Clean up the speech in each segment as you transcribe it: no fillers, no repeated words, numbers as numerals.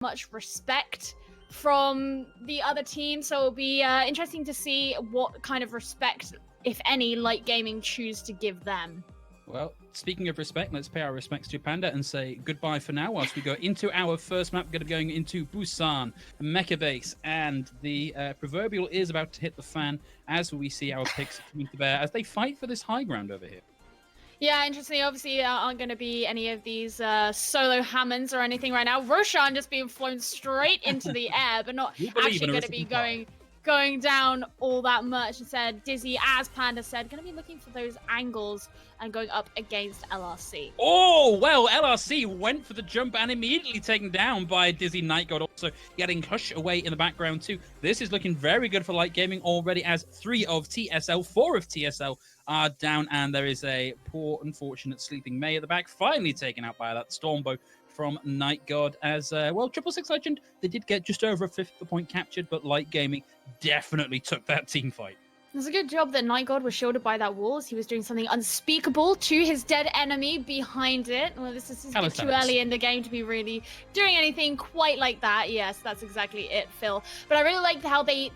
much respect from the other team, so it'll be interesting to see what kind of respect, if any, Light Gaming choose to give them. Well, speaking of respect, let's pay our respects to Panda and say goodbye for now whilst we go into our first map. We're going to be going into Busan, Mecha Base, and the proverbial is about to hit the fan as we see our picks coming to bear as they fight for this high ground over here. Yeah, interestingly, obviously, aren't going to be any of these solo Hammonds or anything right now. Roshan just being flown straight into the air, but not actually going to be going down all that much. Instead, Dizzy, as Panda said, going to be looking for those angles and going up against LRC. Oh, well, LRC went for the jump and immediately taken down by Dizzy NightGod, also getting Hush away in the background too. This is looking very good for Light Gaming already, as 3 of TSL, 4 of TSL are down, and there is a poor, unfortunate Sleeping May at the back, finally taken out by that Stormbow from NightGod. As well, 666 Legend, they did get just over a fifth of the point captured, but Light Gaming definitely took that team fight. It was a good job that NightGod was shielded by that wall, as he was doing something unspeakable to his dead enemy behind it. Well, this is a bit too early in the game to be really doing anything quite like that. Yes, that's exactly it, Phil. But I really liked how they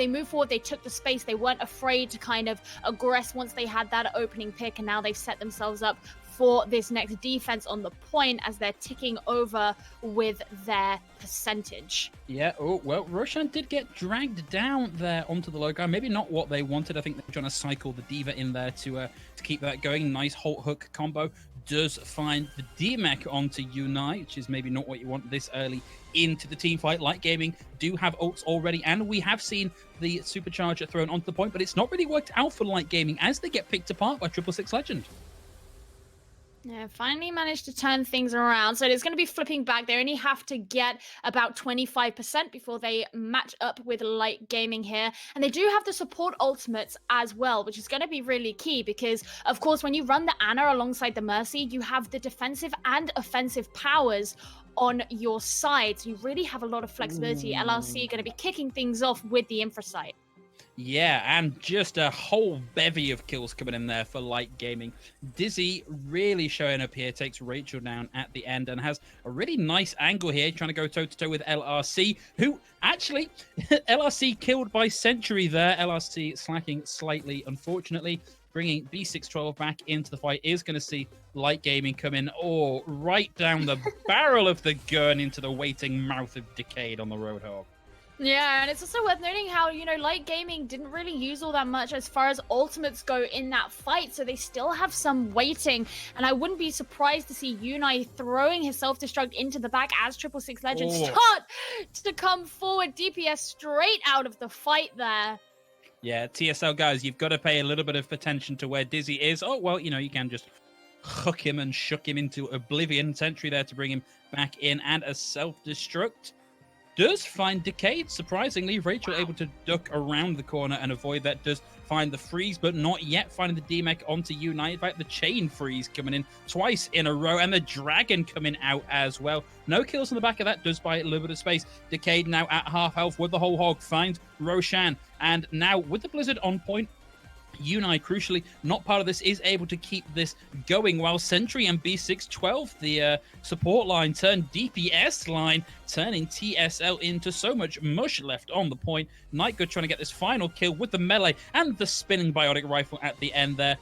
moved forward, they took the space, they weren't afraid to kind of aggress once they had that opening pick, and now they've set themselves up for this next defense on the point as they're ticking over with their percentage. Yeah, oh, well, Roshan did get dragged down there onto the low ground. Maybe not what they wanted. I think they were trying to cycle the Diva in there to keep that going. Nice Halt Hook combo. Does find the D-Mech onto Unite, which is maybe not what you want this early into the team fight. Light Gaming do have ults already, and we have seen the Supercharger thrown onto the point, but it's not really worked out for Light Gaming as they get picked apart by 666 Legend. Yeah, finally managed to turn things around. So it's going to be flipping back. They only have to get about 25% before they match up with Light Gaming here. And they do have the support ultimates as well, which is going to be really key because, of course, when you run the Ana alongside the Mercy, you have the defensive and offensive powers on your side. So you really have a lot of flexibility. LRC are going to be kicking things off with the Infrasight. Yeah, and just a whole bevy of kills coming in there for Light Gaming. Dizzy really showing up here, takes Rachel down at the end and has a really nice angle here, trying to go toe-to-toe with LRC, who actually, LRC killed by Sentry there. LRC slacking slightly, unfortunately. Bringing B612 back into the fight is going to see Light Gaming come in, right down the barrel of the gun into the waiting mouth of Decade on the Roadhog. Yeah, and it's also worth noting how, Light Gaming didn't really use all that much as far as ultimates go in that fight, so they still have some waiting, and I wouldn't be surprised to see Unai throwing his self-destruct into the back as 666 Legend start to come forward. DPS straight out of the fight there. Yeah, TSL guys, you've got to pay a little bit of attention to where Dizzy is. Oh, well, you can just hook him and shook him into oblivion. Sentry there to bring him back in, and a self-destruct does find Decade. Surprisingly, Rachel able to duck around the corner and avoid that. Does find the freeze, but not yet finding the D-Mech onto Unite. In fact, the chain freeze coming in twice in a row, and the dragon coming out as well. No kills on the back of that, does buy a little bit of space. Decade now at half health with the whole hog, finds Roshan, and now with the Blizzard on point, Unai, crucially, not part of this, is able to keep this going, while Sentry and B612, the support line, turn DPS line, turning TSL into so much mush left on the point. NightGod trying to get this final kill with the melee and the spinning biotic rifle at the end there,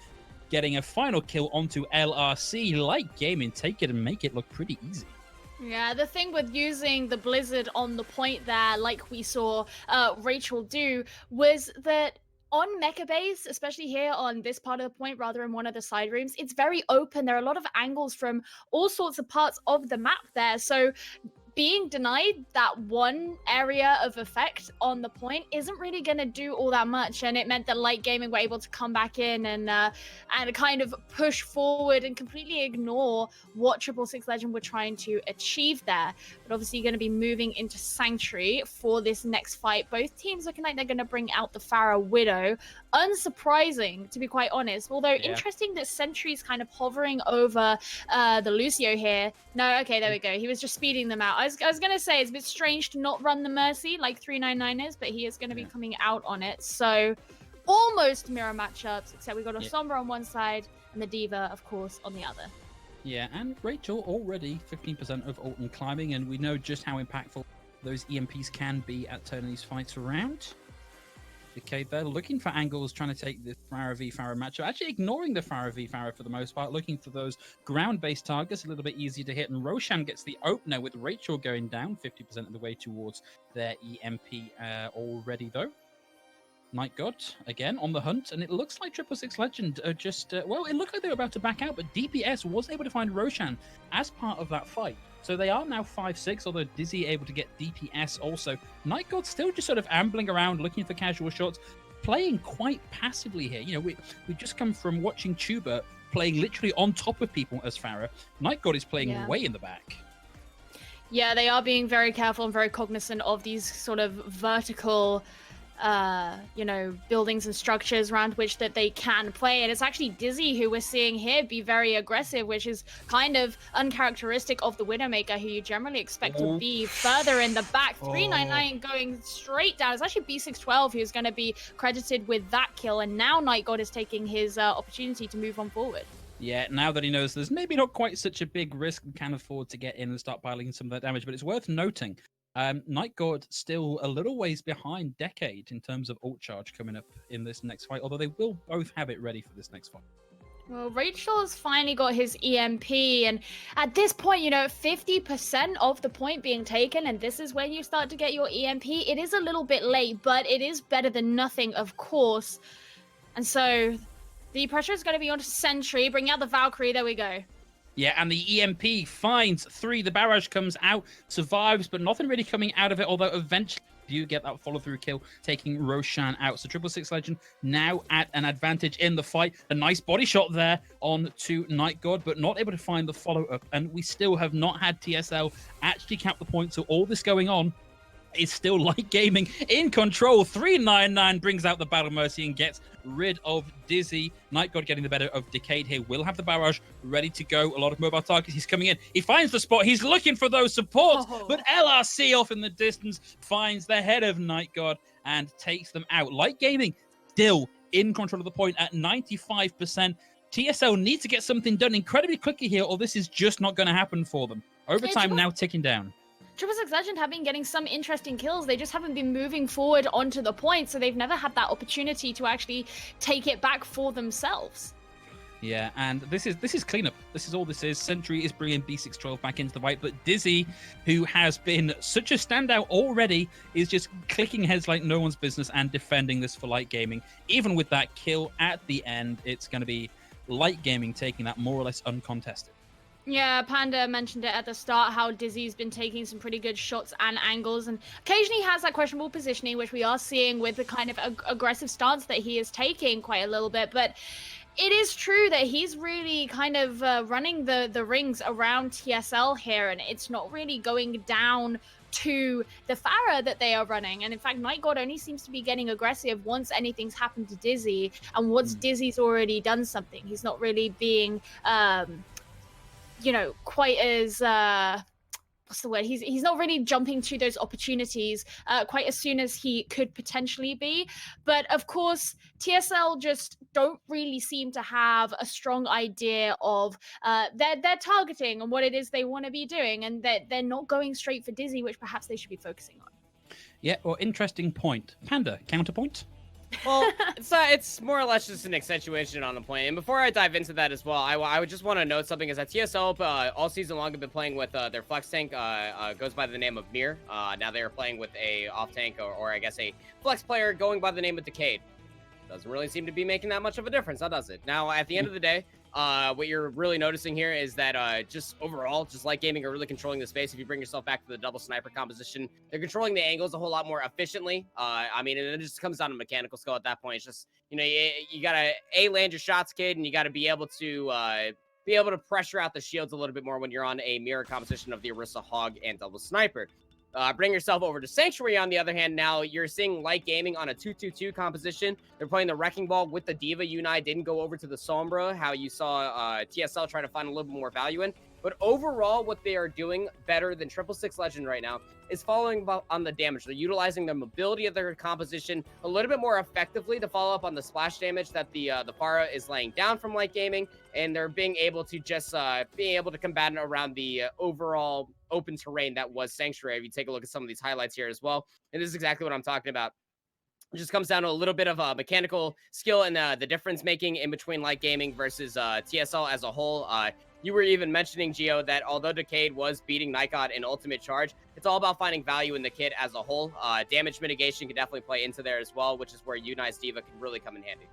getting a final kill onto LRC. Light Gaming take it and make it look pretty easy. Yeah, the thing with using the Blizzard on the point there, like we saw Rachel do, was that on Mecha Base, especially here on this part of the point, rather in one of the side rooms, it's very open. There are a lot of angles from all sorts of parts of the map there. So being denied that one area of effect on the point isn't really going to do all that much, and it meant that Light Gaming were able to come back in and kind of push forward and completely ignore what 666 Legend were trying to achieve there. But obviously going to be moving into Sanctuary for this next fight. Both teams looking like they're going to bring out the Pharah Widow. Unsurprising, to be quite honest, although interesting that Sentry's kind of hovering over the Lucio here. No, okay, there we go. He was just speeding them out. I was going to say it's a bit strange to not run the Mercy like 399 is, but he is going to be coming out on it. So almost mirror matchups, except we've got a Sombra on one side and the Diva, of course, on the other. Yeah, and Rachel already 15% of ult and climbing, and we know just how impactful those EMPs can be at turning these fights around. Okay, they're looking for angles, trying to take the Pharah v Pharah matchup, actually ignoring the Pharah v Pharah for the most part, looking for those ground-based targets, a little bit easier to hit, and Roshan gets the opener with Rachel going down 50% of the way towards their EMP already, though. Night God, again, on the hunt, and it looks like 666 Legend are just, well, it looked like they were about to back out, but DPS was able to find Roshan as part of that fight. So they are now 5-6, although Dizzy able to get DPS also. Night God still just sort of ambling around, looking for casual shots, playing quite passively here. You know, we just come from watching Tuba playing literally on top of people as Pharah. Night God is playing way in the back. Yeah, they are being very careful and very cognizant of these sort of vertical you know, buildings and structures around which that they can play. And it's actually Dizzy who we're seeing here be very aggressive, which is kind of uncharacteristic of the Widowmaker, who you generally expect to be further in the back. 399 going straight down. It's actually B612 who's going to be credited with that kill, and now Night God is taking his opportunity to move on forward. Yeah, now that he knows there's maybe not quite such a big risk and can afford to get in and start piling some of that damage, but it's worth noting Night God still a little ways behind Decade in terms of ult charge coming up in this next fight, although they will both have it ready for this next fight. Well, Rachel's finally got his EMP, and at this point, you know, 50% of the point being taken, and this is when you start to get your EMP. It is a little bit late, but it is better than nothing, of course. And so the pressure is going to be on Sentry. Bring out the Valkyrie. There we go. Yeah, and the EMP finds 3. The barrage comes out, survives, but nothing really coming out of it, although eventually you get that follow-through kill, taking Roshan out. So 666 Legend now at an advantage in the fight. A nice body shot there on to Night God, but not able to find the follow-up. And we still have not had TSL actually count the points. So all this going on is still Light Gaming in control. 399 brings out the Battle Mercy and gets rid of Dizzy. Night God getting the better of Decade here. Will have the barrage ready to go. A lot of mobile targets. He's coming in. He finds the spot. He's looking for those supports, but LRC off in the distance finds the head of Night God and takes them out. Light Gaming still in control of the point at 95%. TSL needs to get something done incredibly quickly here, or this is just not going to happen for them. Overtime now ticking down. 666 Legend have been getting some interesting kills. They just haven't been moving forward onto the point, so they've never had that opportunity to actually take it back for themselves. Yeah, and this is cleanup. This is all this is. Sentry is bringing B612 back into the fight, but Dizzy, who has been such a standout already, is just clicking heads like no one's business and defending this for Light Gaming. Even with that kill at the end, it's going to be Light Gaming taking that more or less uncontested. Yeah, Panda mentioned it at the start, how Dizzy's been taking some pretty good shots and angles, and occasionally has that questionable positioning, which we are seeing with the kind of aggressive stance that he is taking quite a little bit. But it is true that he's really kind of running the rings around TSL here, and it's not really going down to the Pharah that they are running. And in fact, Night God only seems to be getting aggressive once anything's happened to Dizzy, and once Dizzy's already done something. He's not really being you know, quite as what's the word? He's not really jumping to those opportunities quite as soon as he could potentially be. But of course, TSL just don't really seem to have a strong idea of their targeting and what it is they want to be doing, and that they're not going straight for Dizzy, which perhaps they should be focusing on. Yeah, well, interesting point. Panda, counterpoint? Well, it's more or less just an accentuation on the point. And before I dive into that as well, I would just want to note something is that TSL all season long have been playing with their flex tank, goes by the name of Mir. Now they are playing with a off tank or I guess a flex player going by the name of Decade. Doesn't really seem to be making that much of a difference, now does it? Now, at the end of the day, what you're really noticing here is that just overall, just Light Gaming are really controlling the space. If you bring yourself back to the double sniper composition, they're controlling the angles a whole lot more efficiently. I mean, it just comes down to mechanical skill at that point. It's just, you know, you gotta land your shots, kid, and you gotta be able to pressure out the shields a little bit more when you're on a mirror composition of the Orisa Hog and double sniper. Bring yourself over to Sanctuary, on the other hand. Now you're seeing Light Gaming on a 2-2-2 composition. They're playing the Wrecking Ball with the Diva. You and I didn't go over to the Sombra, how you saw TSL try to find a little bit more value in. But overall, what they are doing better than 666 Legend right now is following up on the damage. They're utilizing the mobility of their composition a little bit more effectively to follow up on the splash damage that the Pharah is laying down from light gaming, and they're being able to just combat around the overall open terrain that was Sanctuary. If you take a look at some of these highlights here as well, and this is exactly what I'm talking about. It just comes down to a little bit of mechanical skill and the difference making in between light gaming versus TSL as a whole. You were even mentioning, Geo, that although Decade was beating Nightgod in Ultimate Charge, it's all about finding value in the kit as a whole. Damage mitigation can definitely play into there as well, which is where Unite's Diva can really come in handy.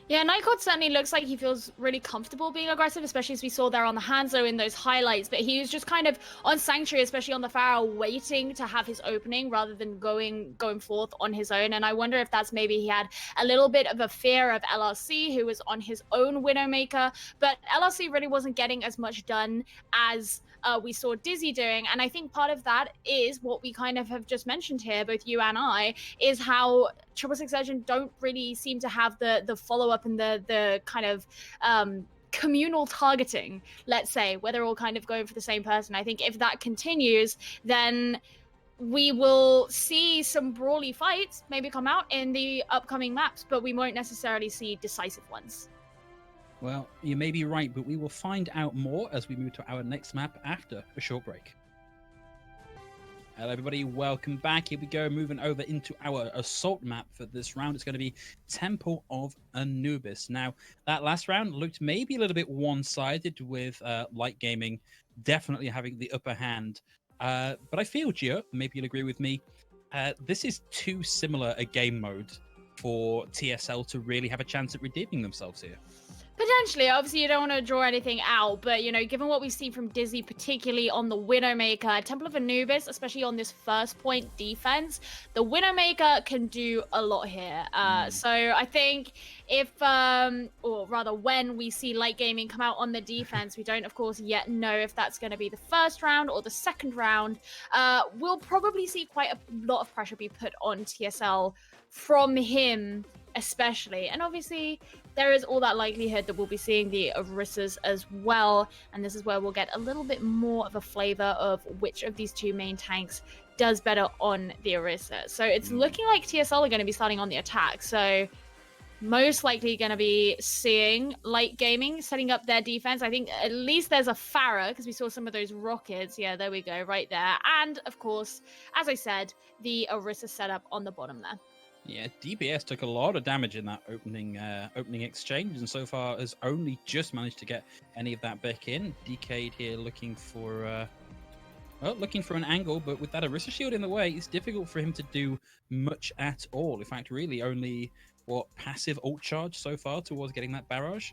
Yeah, Nightgod certainly looks like he feels really comfortable being aggressive, especially as we saw there on the Hanzo in those highlights. But he was just kind of on Sanctuary, especially on the Pharah, waiting to have his opening rather than going forth on his own. And I wonder if that's maybe he had a little bit of a fear of LRC, who was on his own Widowmaker. But LRC really wasn't getting as much done as we saw Dizzy doing. And I think part of that is what we kind of have just mentioned here, both you and I, is how 666 Legend don't really seem to have the follow-up and the kind of communal targeting, let's say, where they're all kind of going for the same person. I think if that continues, then we will see some brawly fights maybe come out in the upcoming maps, but we won't necessarily see decisive ones. Well, you may be right, but we will find out more as we move to our next map after a short break. Hello, everybody. Welcome back. Here we go, moving over into our assault map for this round. It's going to be Temple of Anubis. Now, that last round looked maybe a little bit one-sided with Light Gaming definitely having the upper hand. But I feel, Gio, maybe you'll agree with me, this is too similar a game mode for TSL to really have a chance at redeeming themselves here. Potentially. Obviously, you don't want to draw anything out, but, you know, given what we've seen from Dizzy, particularly on the Widowmaker, Temple of Anubis, especially on this first point defense, the Widowmaker can do a lot here. So I think if, or rather when we see Light Gaming come out on the defense, we don't, of course, yet know if that's going to be the first round or the second round. We'll probably see quite a lot of pressure be put on TSL from him, especially. And obviously, there is all that likelihood that we'll be seeing the Orissas as well. And this is where we'll get a little bit more of a flavor of which of these two main tanks does better on the Orisa. So it's looking like TSL are going to be starting on the attack. So most likely going to be seeing Light Gaming setting up their defense. I think at least there's a Pharah, because we saw some of those rockets. Yeah, there we go, right there. And of course, as I said, the Orisa setup on the bottom there. Yeah, DPS took a lot of damage in that opening exchange, and so far has only just managed to get any of that back in. Decade here looking for an angle, but with that Orisa shield in the way, it's difficult for him to do much at all. In fact, really only passive ult charge so far towards getting that barrage.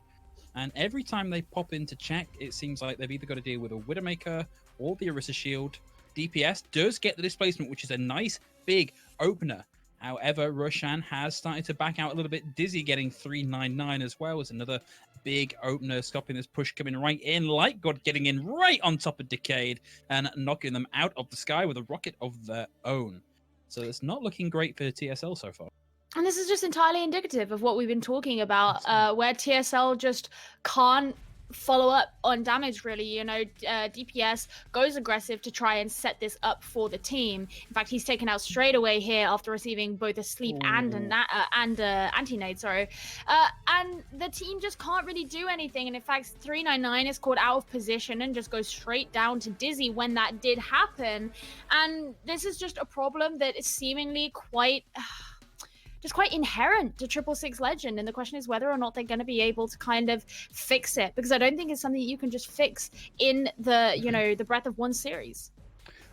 And every time they pop in to check, it seems like they've either got to deal with a Widowmaker or the Orisa shield. DPS does get the displacement, which is a nice big opener. However, Roshan has started to back out a little bit. Dizzy getting 399 as well as another big opener, stopping this push coming right in. Light God getting in right on top of Decade and knocking them out of the sky with a rocket of their own. So it's not looking great for TSL so far. And this is just entirely indicative of what we've been talking about, where TSL just can't follow up on damage, really. You know, DPS goes aggressive to try and set this up for the team. In fact, he's taken out straight away here after receiving both a sleep and an anti-nade, sorry. And the team just can't really do anything. And in fact, 399 is caught out of position and just goes straight down to Dizzy when that did happen. And this is just a problem that is seemingly quite inherent to 666 Legend, and the question is whether or not they're going to be able to kind of fix it, because I don't think it's something that you can just fix in the, you know, the breadth of one series.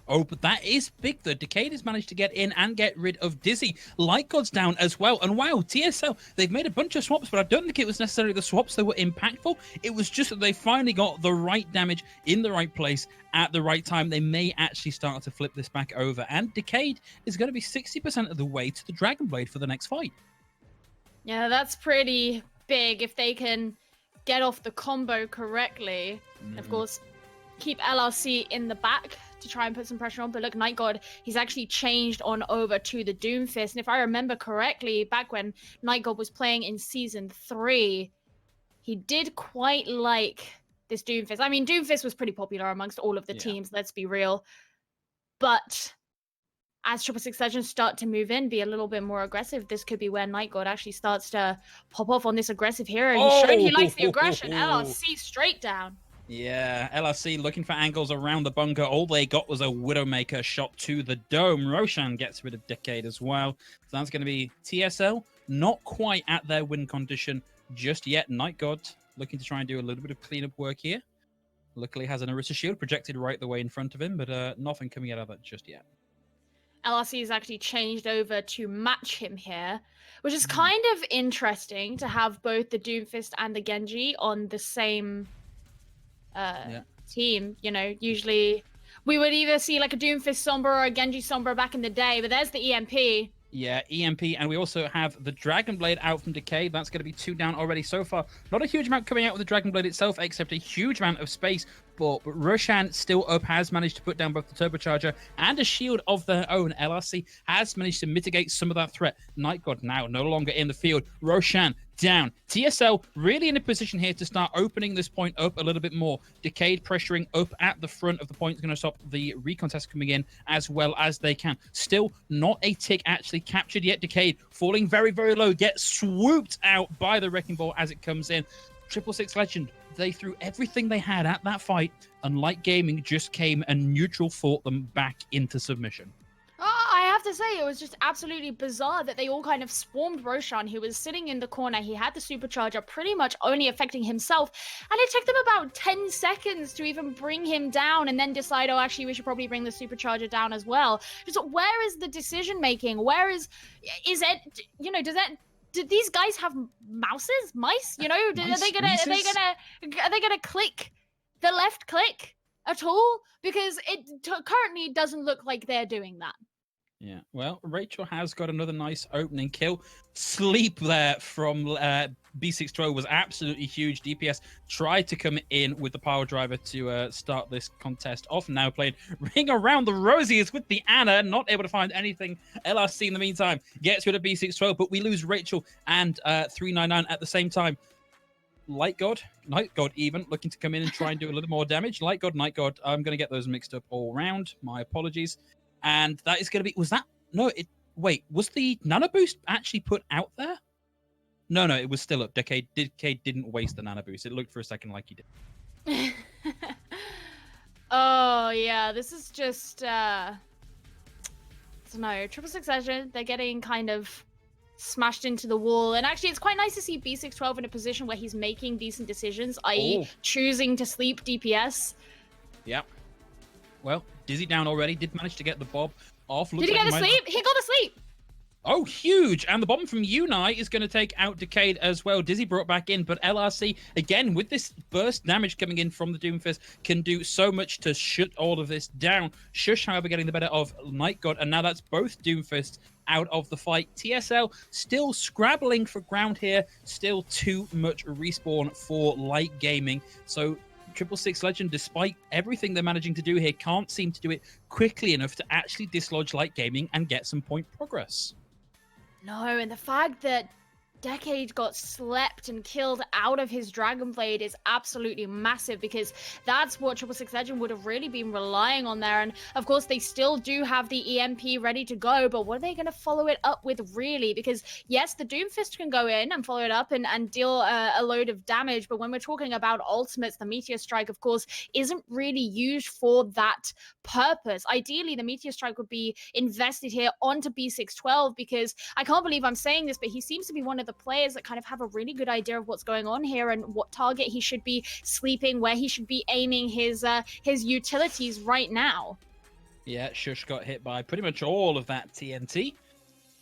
Oh, but that is big, though. Decade has managed to get in and get rid of Dizzy. Light God's down as well. And wow, TSL, they've made a bunch of swaps, but I don't think it was necessarily the swaps that were impactful. It was just that they finally got the right damage in the right place at the right time. They may actually start to flip this back over. And Decade is going to be 60% of the way to the Dragon Blade for the next fight. Yeah, that's pretty big if they can get off the combo correctly. Of course, keep LRC in the back to try and put some pressure on. But look, Night God, he's actually changed on over to the Doomfist. And if I remember correctly, back when Night God was playing in Season 3, he did quite like this Doomfist. I mean, Doomfist was pretty popular amongst all of the teams, let's be real. But as 666 Legends start to move in, be a little bit more aggressive, this could be where NightGod actually starts to pop off on this aggressive hero. He's shown he likes the aggression. LRC straight down. Yeah, LRC looking for angles around the bunker. All they got was a Widowmaker shot to the dome. Roshan gets rid of Decade as well. So that's going to be TSL. Not quite at their win condition just yet. NightGod looking to try and do a little bit of cleanup work here. Luckily has an Orisa shield projected right the way in front of him, but nothing coming out of that just yet. LRC has actually changed over to match him here, which is kind of interesting to have both the Doomfist and the Genji on the same team. You know, usually we would either see like a Doomfist Sombra or a Genji Sombra back in the day, but there's the EMP. Yeah, EMP, and we also have the Dragon Blade out from Decay. That's going to be 2 down already so far. Not a huge amount coming out with the Dragon Blade itself, except a huge amount of space. But Roshan still up, has managed to put down both the Turbocharger and a shield of their own. LRC has managed to mitigate some of that threat. NightGod now no longer in the field. Roshan down. TSL really in a position here to start opening this point up a little bit more. Decade pressuring up at the front of the point is going to stop the recontest coming in as well as they can. Still not a tick actually captured yet. Decade falling very, very low. Gets swooped out by the Wrecking Ball as it comes in. 666 Legend, they threw everything they had at that fight, and Light Gaming just came and neutral fought them back into submission. I have to say, it was just absolutely bizarre that they all kind of swarmed Roshan, who was sitting in the corner. He had the supercharger pretty much only affecting himself, and it took them about 10 seconds to even bring him down and then decide, oh, actually, we should probably bring the supercharger down as well. Just where is the decision making? Where is it, you know, did these guys have mice? You know, are they gonna click the left click at all? Because it currentently doesn't look like they're doing that. Yeah, well, Rachel has got another nice opening kill. Sleep there from B612 was absolutely huge. DPS tried to come in with the power driver to start this contest off. Now played Ring Around the Rosies with the Ana, not able to find anything. LRC in the meantime gets rid of B612, but we lose Rachel and 399 at the same time. NightGod even, looking to come in and try and do a little more damage. NightGod, I'm going to get those mixed up all around. My apologies. And that is going to be... Wait, was the Nano Boost actually put out there? No, it was still up. Decade didn't waste the Nano Boost. It looked for a second like he did. Oh, yeah, this is just... I don't know, 666 Legend, they're getting kind of smashed into the wall. And actually, it's quite nice to see B612 in a position where he's making decent decisions, i.e. choosing to sleep DPS. Yep. Well, Dizzy down already. Did manage to get the Bob off. Did he get the sleep? He got the sleep! Oh, huge! And the bomb from Unite is going to take out Decade as well. Dizzy brought back in, but LRC, again, with this burst damage coming in from the Doomfist, can do so much to shut all of this down. Shush, however, getting the better of NightGod, and now that's both Doomfists out of the fight. TSL still scrabbling for ground here. Still too much respawn for Light Gaming. So 666 Legend, despite everything they're managing to do here, can't seem to do it quickly enough to actually dislodge Light Gaming and get some point progress. No, and the fact that Decade got slept and killed out of his Dragon Blade is absolutely massive, because that's what 666 Legend would have really been relying on there. And of course, they still do have the EMP ready to go, but what are they going to follow it up with really? Because yes, the Doomfist can go in and follow it up and deal a load of damage, but when we're talking about ultimates, the Meteor Strike, of course, isn't really used for that purpose. Ideally, the Meteor Strike would be invested here onto B612, because I can't believe I'm saying this, but he seems to be one of the players that kind of have a really good idea of what's going on here and what target he should be sleeping, where he should be aiming his utilities right now. Yeah, Shush got hit by pretty much all of that TNT.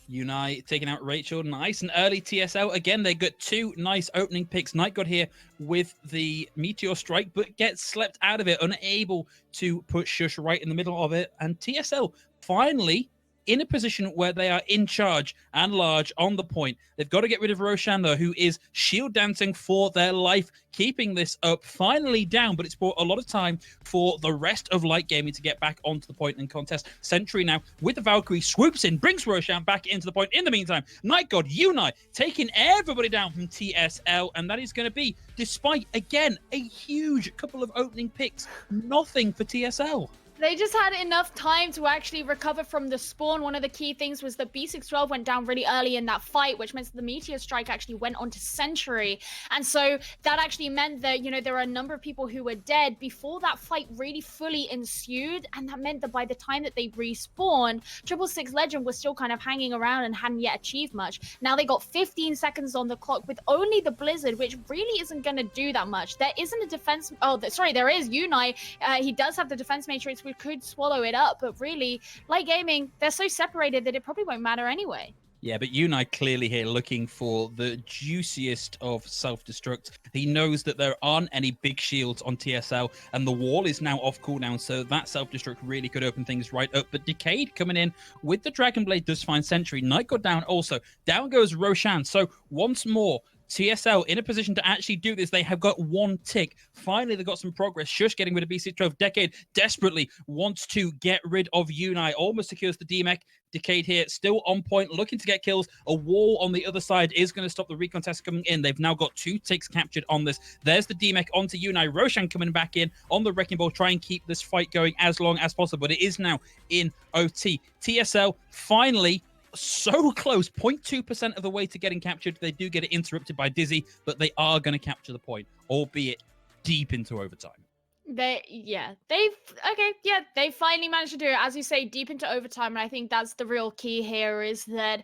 Unite taking out Rachel. Nice and early TSL. Again, they got 2 nice opening picks. NightGod here with the Meteor Strike, but gets slept out of it, unable to put Shush right in the middle of it. And TSL finally in a position where they are in charge and large on the point. They've got to get rid of Roshan, though, who is shield dancing for their life, keeping this up, finally down, but it's brought a lot of time for the rest of Light Gaming to get back onto the point and contest. Sentry now, with the Valkyrie, swoops in, brings Roshan back into the point. In the meantime, Night God, Unai, taking everybody down from TSL, and that is going to be, despite, again, a huge couple of opening picks, nothing for TSL. They just had enough time to actually recover from the spawn. One of the key things was that B612 went down really early in that fight, which meant the Meteor Strike actually went onto Sentry. And so that actually meant that, you know, there were a number of people who were dead before that fight really fully ensued. And that meant that by the time that they respawned, 666 Legend was still kind of hanging around and hadn't yet achieved much. Now they got 15 seconds on the clock with only the Blizzard, which really isn't going to do that much. There isn't a defense. Oh, sorry, there is Unai. He does have the defense matrix. We could swallow it up, but really, Light Gaming, they're so separated that it probably won't matter anyway. Yeah, but Unai clearly here looking for the juiciest of self-destruct. He knows that there aren't any big shields on TSL, and the wall is now off cooldown, so that self-destruct really could open things right up. But Decade coming in with the Dragon Blade does find Sentry. Night got down also. Down goes Roshan. So once more, TSL in a position to actually do this. They have got one tick. Finally, they got some progress. Shush getting rid of B612. Decade desperately wants to get rid of Unai. Almost secures the DMEC. Decade here still on point, looking to get kills. A wall on the other side is going to stop the recontest coming in. They've now got 2 ticks captured on this. There's the DMEC onto Unai. Roshan coming back in on the Wrecking Ball. Try and keep this fight going as long as possible. But it is now in OT. TSL finally so close, 0.2% of the way to getting captured. They do get it interrupted by Dizzy, but they are going to capture the point, albeit deep into overtime. They finally managed to do it, as you say, deep into overtime. And I think that's the real key here, is that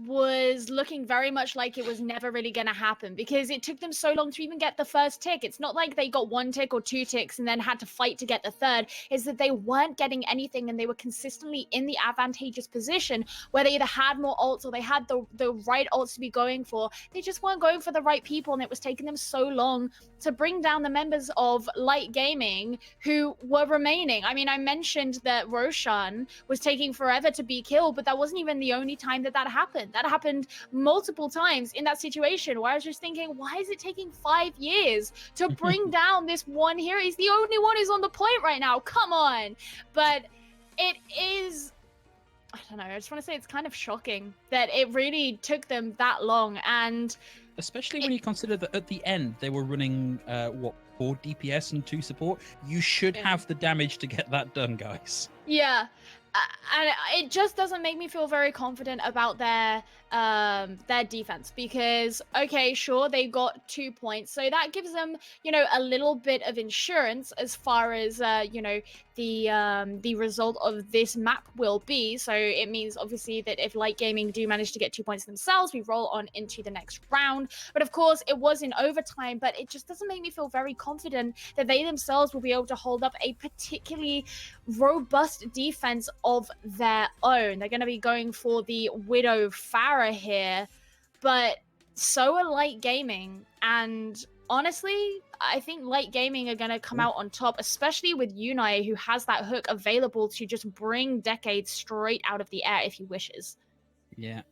was looking very much like it was never really going to happen, because it took them so long to even get the first tick. It's not like they got 1 tick or 2 ticks and then had to fight to get the third. Is that they weren't getting anything, and they were consistently in the advantageous position where they either had more ults or they had the right ults to be going for. They just weren't going for the right people, and it was taking them so long to bring down the members of Light Gaming who were remaining. I mean, I mentioned that Roshan was taking forever to be killed, but that wasn't even the only time that happened. That happened multiple times in that situation, where I was just thinking, why is it taking 5 years to bring down this one hero? He's the only one who's on the point right now. Come on. But it is, I don't know, I just want to say it's kind of shocking that it really took them that long. And especially when you consider that at the end they were running 4 DPS and 2 support. You should have the damage to get that done, guys. Yeah. And it just doesn't make me feel very confident about their defense, because, okay, sure, they got 2 points, so that gives them, you know, a little bit of insurance as far as you know, the result of this map will be. So it means obviously that if Light Gaming do manage to get 2 points themselves, we roll on into the next round. But of course, it was in overtime, but it just doesn't make me feel very confident that they themselves will be able to hold up a particularly robust defense of their own. They're going to be going for the Widow Pharah here, but so are Light Gaming, and honestly, I think Light Gaming are going to come out on top, especially with Unai, who has that hook available to just bring Decade straight out of the air if he wishes. Yeah.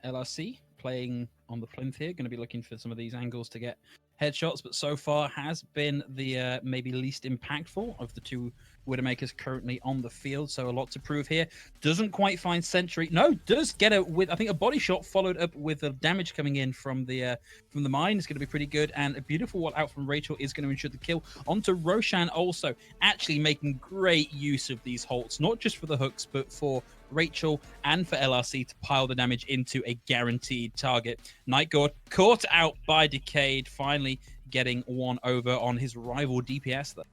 LRC playing on the plinth here, going to be looking for some of these angles to get headshots, but so far has been the maybe least impactful of the 2 Widowmakers currently on the field, so a lot to prove here. Doesn't quite find Sentry. No, does get it with, I think, a body shot followed up with the damage coming in from the mine. Is going to be pretty good, and a beautiful one out from Rachel is going to ensure the kill. Onto Roshan also, actually making great use of these halts, not just for the hooks, but for Rachel and for LRC to pile the damage into a guaranteed target. Night God caught out by Decade, finally getting one over on his rival DPS there.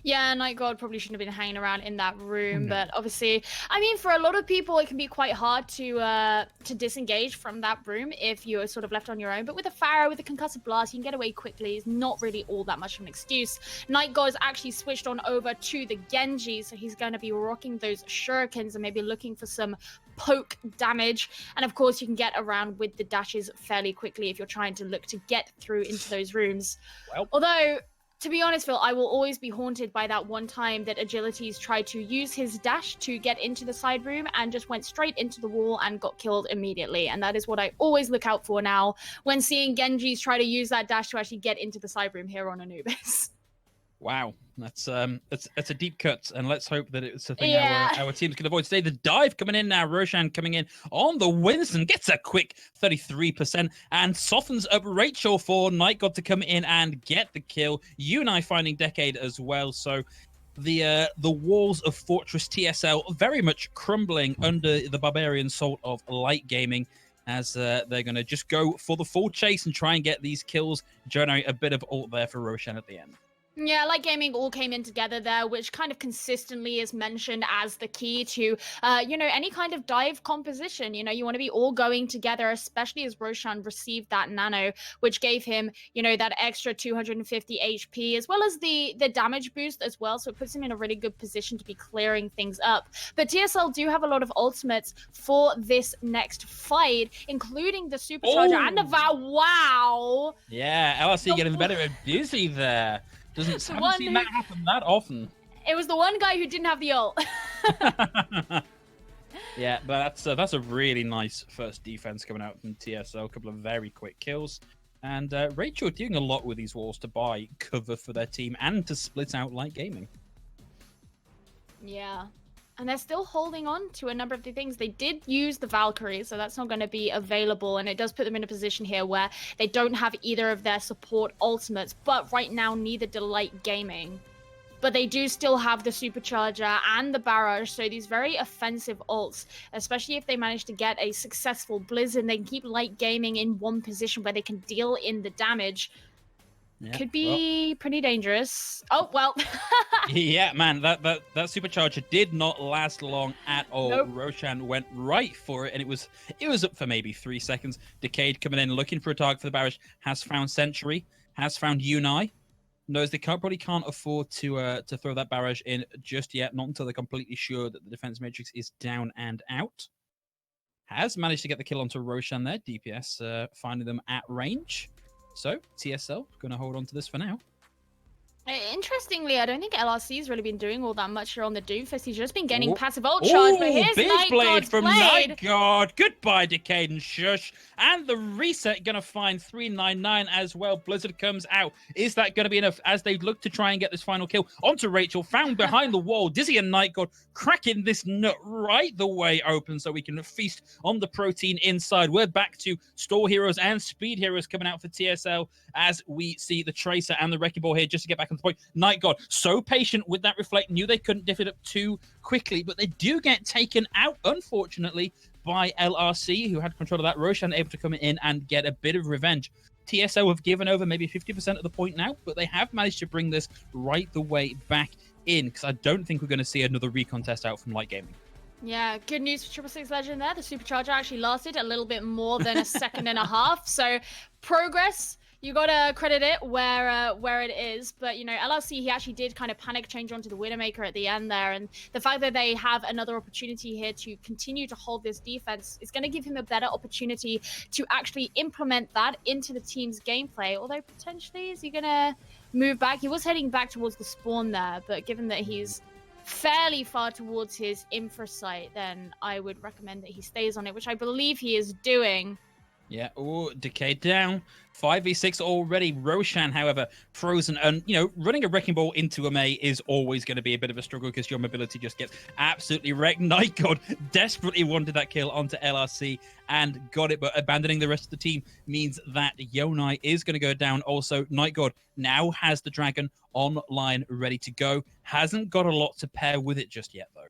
Yeah, Night God probably shouldn't have been hanging around in that room, but obviously, I mean, for a lot of people, it can be quite hard to disengage from that room if you're sort of left on your own. But with a Pharah, with a concussive blast, you can get away quickly. It's not really all that much of an excuse. Night God has actually switched on over to the Genji, so he's going to be rocking those shurikens and maybe looking for some poke damage. And of course, you can get around with the dashes fairly quickly if you're trying to look to get through into those rooms. Well. Although, To be honest, Phil, I will always be haunted by that one time that Agilities tried to use his dash to get into the side room and just went straight into the wall and got killed immediately. And that is what I always look out for now when seeing Genjis try to use that dash to actually get into the side room here on Anubis. Wow, that's a deep cut, and let's hope that it's a thing Yeah. our teams can avoid today. The dive coming in now, Roshan coming in on the Winston, gets a quick 33% and softens up Rachel for Night God to come in and get the kill. Unai finding Decade as well, so the walls of Fortress TSL very much crumbling under the barbarian salt of Light Gaming, as they're going to just go for the full chase and try and get these kills, generate a bit of ult there for Roshan at the end. Yeah, Light Gaming all came in together there, which kind of consistently is mentioned as the key to, any kind of dive composition. You know, you want to be all going together, especially as Roshan received that nano, which gave him, that extra 250 HP, as well as the damage boost as well. So it puts him in a really good position to be clearing things up. But TSL do have a lot of ultimates for this next fight, including the Supercharger and the Wow. Yeah, LRC getting better at busy there. Haven't seen that happen that often. It was the one guy who didn't have the ult. Yeah, but that's a really nice first defense coming out from TSL. A couple of very quick kills. And Rachel doing a lot with these walls to buy cover for their team and to split out Light Gaming. Yeah. And they're still holding on to a number of the things. They did use the Valkyrie, so that's not going to be available. And it does put them in a position here where they don't have either of their support ultimates. But right now, neither do Light Gaming. But they do still have the Supercharger and the Barrage. So these very offensive ults, especially if they manage to get a successful Blizzard, they can keep Light Gaming in one position where they can deal in the damage. Yeah, could be pretty dangerous. Oh, well. Yeah, man, that Supercharger did not last long at all. Nope. Roshan went right for it, and it was up for maybe 3 seconds. Decade coming in, looking for a target for the barrage, has found Sentry, has found Unai. Knows they probably can't afford to throw that barrage in just yet, not until they're completely sure that the defense matrix is down and out. Has managed to get the kill onto Roshan there. DPS finding them at range. So, TSL going to hold on to this for now. Interestingly, I don't think LRC's really been doing all that much here on the Doomfist. He's just been getting passive ult charge, but here's big Night blade God's from blade. Night God. Goodbye, Decade and Shush. And the reset going to find 399 as well. Blizzard comes out. Is that going to be enough as they look to try and get this final kill onto Rachel, found behind the wall. Dizzy and Night God cracking this nut right the way open so we can feast on the protein inside. We're back to Store Heroes and Speed Heroes coming out for TSL as we see the Tracer and the Wrecking Ball here just to get back on the point. Night God, so patient with that Reflect, knew they couldn't diff it up too quickly, but they do get taken out, unfortunately, by LRC, who had control of that. Roshan able to come in and get a bit of revenge. TSO have given over maybe 50% of the point now, but they have managed to bring this right the way back in, because I don't think we're going to see another recontest out from Light Gaming. Yeah, good news for 666 Legend there. The Supercharger actually lasted a little bit more than a second and a half, so progress. You gotta credit it where it is, but LRC, he actually did kind of panic change onto the Widowmaker at the end there, and the fact that they have another opportunity here to continue to hold this defense is going to give him a better opportunity to actually implement that into the team's gameplay. Although potentially, is he gonna move back? He was heading back towards the spawn there, but given that he's fairly far towards his infra site, then I would recommend that he stays on it, which I believe he is doing. Yeah, Decay down. 5v6 already. Roshan, however, frozen. And, running a Wrecking Ball into a May is always going to be a bit of a struggle because your mobility just gets absolutely wrecked. Night God desperately wanted that kill onto LRC and got it, but abandoning the rest of the team means that Yonai is going to go down. Also, Night God now has the Dragon online, ready to go. Hasn't got a lot to pair with it just yet, though.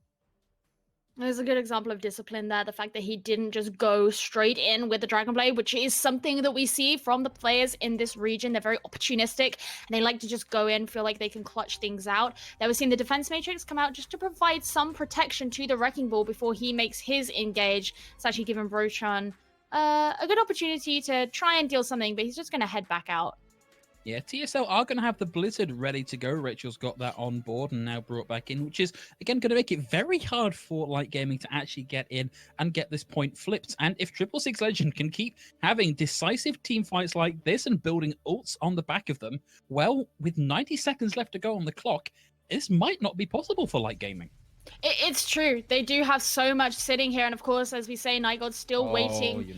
There's a good example of discipline there. The fact that he didn't just go straight in with the Dragon Blade, which is something that we see from the players in this region. They're very opportunistic and they like to just go in, feel like they can clutch things out. They were seeing the Defense Matrix come out just to provide some protection to the Wrecking Ball before he makes his engage. It's actually given Roshan a good opportunity to try and deal something, but he's just going to head back out. Yeah, TSL are going to have the Blizzard ready to go. Rachel's got that on board and now brought back in, which is, again, going to make it very hard for Light Gaming to actually get in and get this point flipped. And if 666 Legend can keep having decisive team fights like this and building ults on the back of them, well, with 90 seconds left to go on the clock, this might not be possible for Light Gaming. It's true. They do have so much sitting here. And of course, as we say, Nightgod's still waiting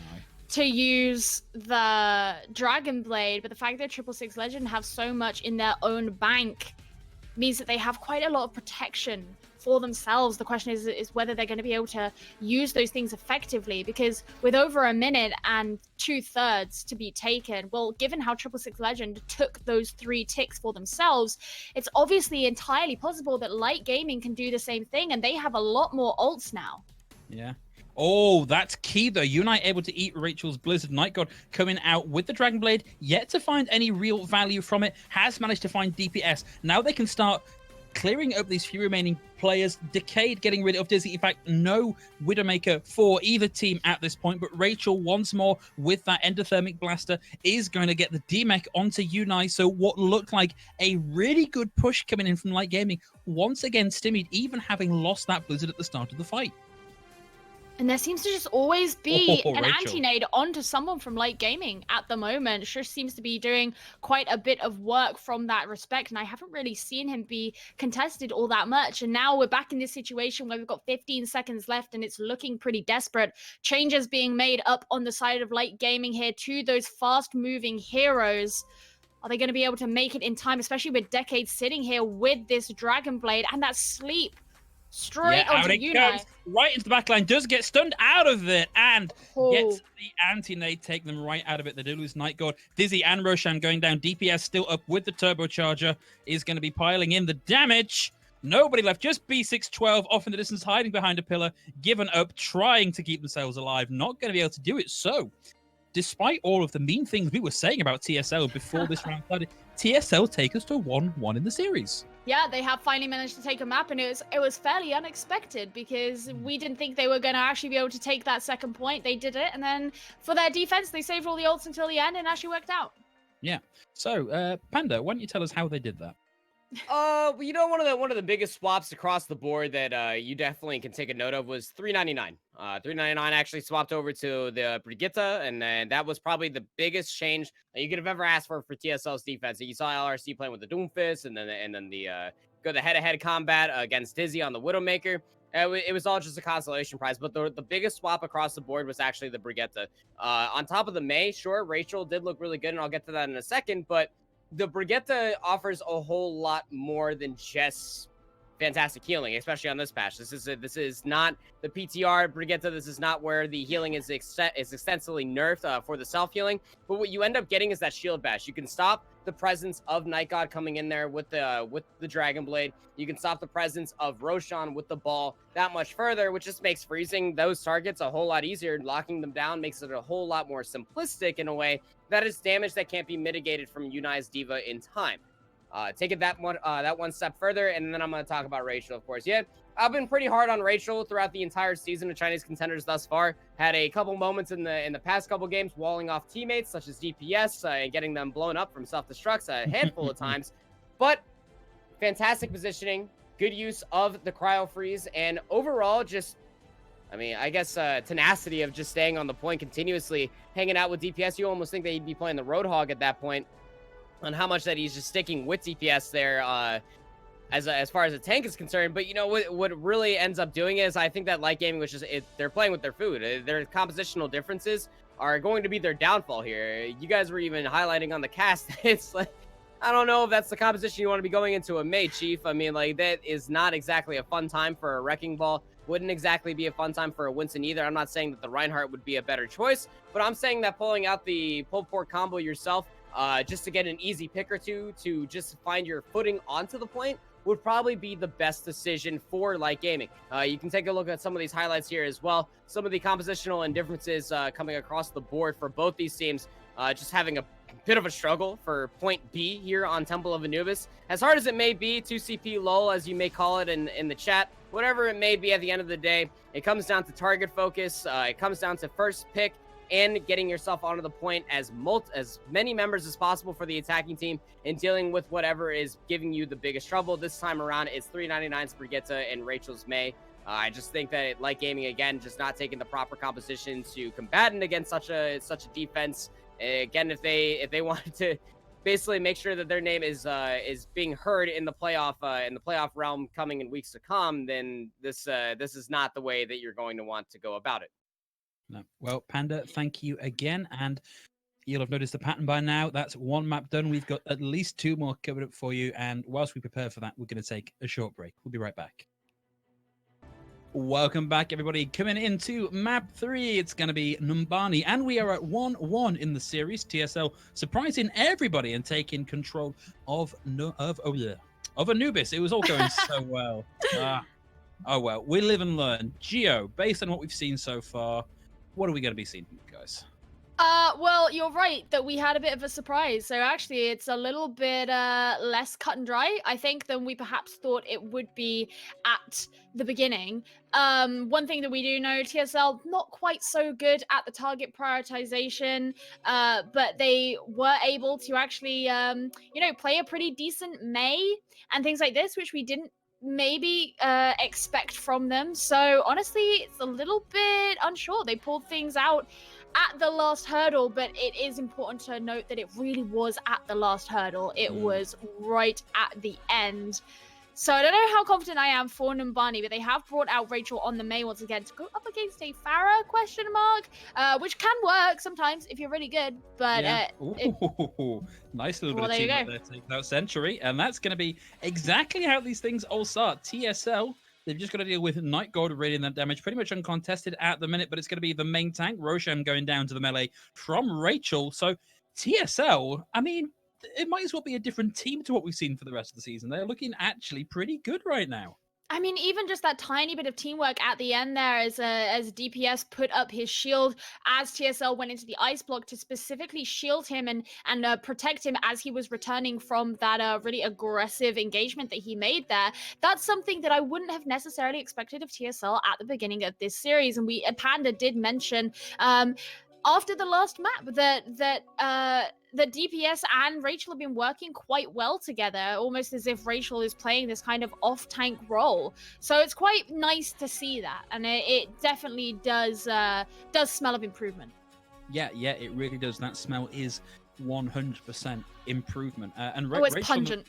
to use the Dragon Blade, but the fact that 666 Legend have so much in their own bank means that they have quite a lot of protection for themselves. The question is whether they're going to be able to use those things effectively, because with over a minute and 2/3 to be taken, well, given how 666 Legend took those 3 ticks for themselves, it's obviously entirely possible that Light Gaming can do the same thing, and they have a lot more ults now. Yeah. Oh, that's key, though. Unite able to eat Rachel's Blizzard. Nightgod coming out with the Dragon Blade, yet to find any real value from it, has managed to find DPS. Now they can start clearing up these few remaining players. Decade getting rid of Dizzy. In fact, no Widowmaker for either team at this point, but Rachel once more with that endothermic blaster is going to get the DMech onto Unite. So what looked like a really good push coming in from Light Gaming, once again stymied, even having lost that Blizzard at the start of the fight. And there seems to just always be an Rachel. anti-nade onto someone from Light Gaming at the moment. Shush seems to be doing quite a bit of work from that respect, and I haven't really seen him be contested all that much. And now we're back in this situation where we've got 15 seconds left, and it's looking pretty desperate. Changes being made up on the side of Light Gaming here to those fast-moving heroes. Are they going to be able to make it in time, especially with Decade sitting here with this Dragon Blade and that sleep? Straight onto Unite. Right into the backline, does get stunned out of it, and gets the anti-nade, take them right out of it. They do lose Nightgod. Dizzy and Roshan going down. DPS still up with the turbocharger, is going to be piling in the damage. Nobody left, just B612 off in the distance, hiding behind a pillar, given up, trying to keep themselves alive. Not going to be able to do it. So, despite all of the mean things we were saying about TSL before this round started, TSL take us to 1-1 in the series. Yeah, they have finally managed to take a map, and it was fairly unexpected because we didn't think they were going to actually be able to take that second point. They did it, and then for their defense, they saved all the ults until the end and actually worked out. Yeah. So, Panda, why don't you tell us how they did that? You know, one of the biggest swaps across the board that you definitely can take a note of was 399. 399 actually swapped over to the Brigitte, and then that was probably the biggest change that you could have ever asked for TSL's defense. You saw LRC playing with the Doomfist, and then the head-to-head combat against Dizzy on the Widowmaker. It was all just a consolation prize, but the biggest swap across the board was actually the Brigitte. On top of the Mei, sure, Rachel did look really good, and I'll get to that in a second, but the Brigitte offers a whole lot more than just fantastic healing, especially on this patch. This is not the PTR Brigitte. This is not where the healing is extensively nerfed for the self-healing. But what you end up getting is that shield bash. You can stop the presence of Nightgod coming in there with the Dragon Blade. You can stop the presence of Roshan with the ball that much further, which just makes freezing those targets a whole lot easier. Locking them down makes it a whole lot more simplistic in a way that is damage that can't be mitigated from Unai's Diva in time. Take it that one step further, and then I'm going to talk about Rachel, of course. Yeah, I've been pretty hard on Rachel throughout the entire season of Chinese Contenders thus far. Had a couple moments in the past couple games walling off teammates such as DPS and getting them blown up from self-destructs a handful of times. But fantastic positioning, good use of the cryo freeze, and overall just, I mean, I guess tenacity of just staying on the point continuously, hanging out with DPS. You almost think that he'd be playing the Roadhog at that point, on how much that he's just sticking with DPS there as far as the tank is concerned. But you know what really ends up doing is, I think that Light Gaming was just they're playing with their food. Their compositional differences are going to be their downfall here. You guys were even highlighting on the cast. It's like, I don't know if that's the composition you want to be going into a Mei, Chief. I mean, like, that is not exactly a fun time for a Wrecking Ball. Wouldn't exactly be a fun time for a Winston either. I'm not saying that the Reinhardt would be a better choice, but I'm saying that pulling out the pull port combo yourself just to get an easy pick or two to just find your footing onto the point would probably be the best decision for Light Gaming. You can take a look at some of these highlights here as well. Some of the compositional indifferences coming across the board for both these teams, just having a bit of a struggle for point B here on Temple of Anubis. As hard as it may be, 2CP LOL, as you may call it in the chat, whatever it may be at the end of the day, it comes down to target focus. It comes down to first pick, and getting yourself onto the point as many members as possible for the attacking team and dealing with whatever is giving you the biggest trouble. This time around, it's 399's Brigitte and Rachel's May. I just think that Light Gaming, again, just not taking the proper composition to combatant against such a defense. Again, if they wanted to basically make sure that their name is being heard in the playoff realm coming in weeks to come, then this is not the way that you're going to want to go about it. No. Well, Panda, thank you again, and you'll have noticed the pattern by now. That's one map done. We've got at least 2 more covered up for you, and whilst we prepare for that, we're going to take a short break. We'll be right back. Welcome back, everybody. Coming into map 3, it's going to be Numbani, and we are at 1-1 in the series. TSL surprising everybody and taking control of Anubis. It was all going so well. Oh well, we live and learn. Geo, based on what we've seen so far, what are we going to be seeing from you guys? Well, you're right that we had a bit of a surprise. So actually, it's a little bit less cut and dry, I think, than we perhaps thought it would be at the beginning. One thing that we do know, TSL not quite so good at the target prioritization, but they were able to actually, play a pretty decent May and things like this, which we didn't maybe expect from them. So honestly, it's a little bit unsure. They pulled things out at the last hurdle, but it is important to note that it really was at the last hurdle. It was right at the end. So I don't know how confident I am for Numbani, but they have brought out Rachel on the May once again to go up against a Farah ? Which can work sometimes if you're really good. But yeah. Nice little bit of team there taking out Century, and that's going to be exactly how these things all start. TSL, they've just got to deal with Night God radiating that damage, pretty much uncontested at the minute, but it's going to be the main tank, Roshan, going down to the melee from Rachel. So TSL, I mean, it might as well be a different team to what we've seen for the rest of the season. They're looking actually pretty good right now. I mean, even just that tiny bit of teamwork at the end there as DPS put up his shield as TSL went into the ice block to specifically shield him and protect him as he was returning from that really aggressive engagement that he made there. That's something that I wouldn't have necessarily expected of TSL at the beginning of this series. And Panda did mention after the last map that DPS and Rachel have been working quite well together, almost as if Rachel is playing this kind of off-tank role. So it's quite nice to see that, and it definitely does smell of improvement. Yeah, it really does. That smell is 100% improvement. And it's Rachel, pungent.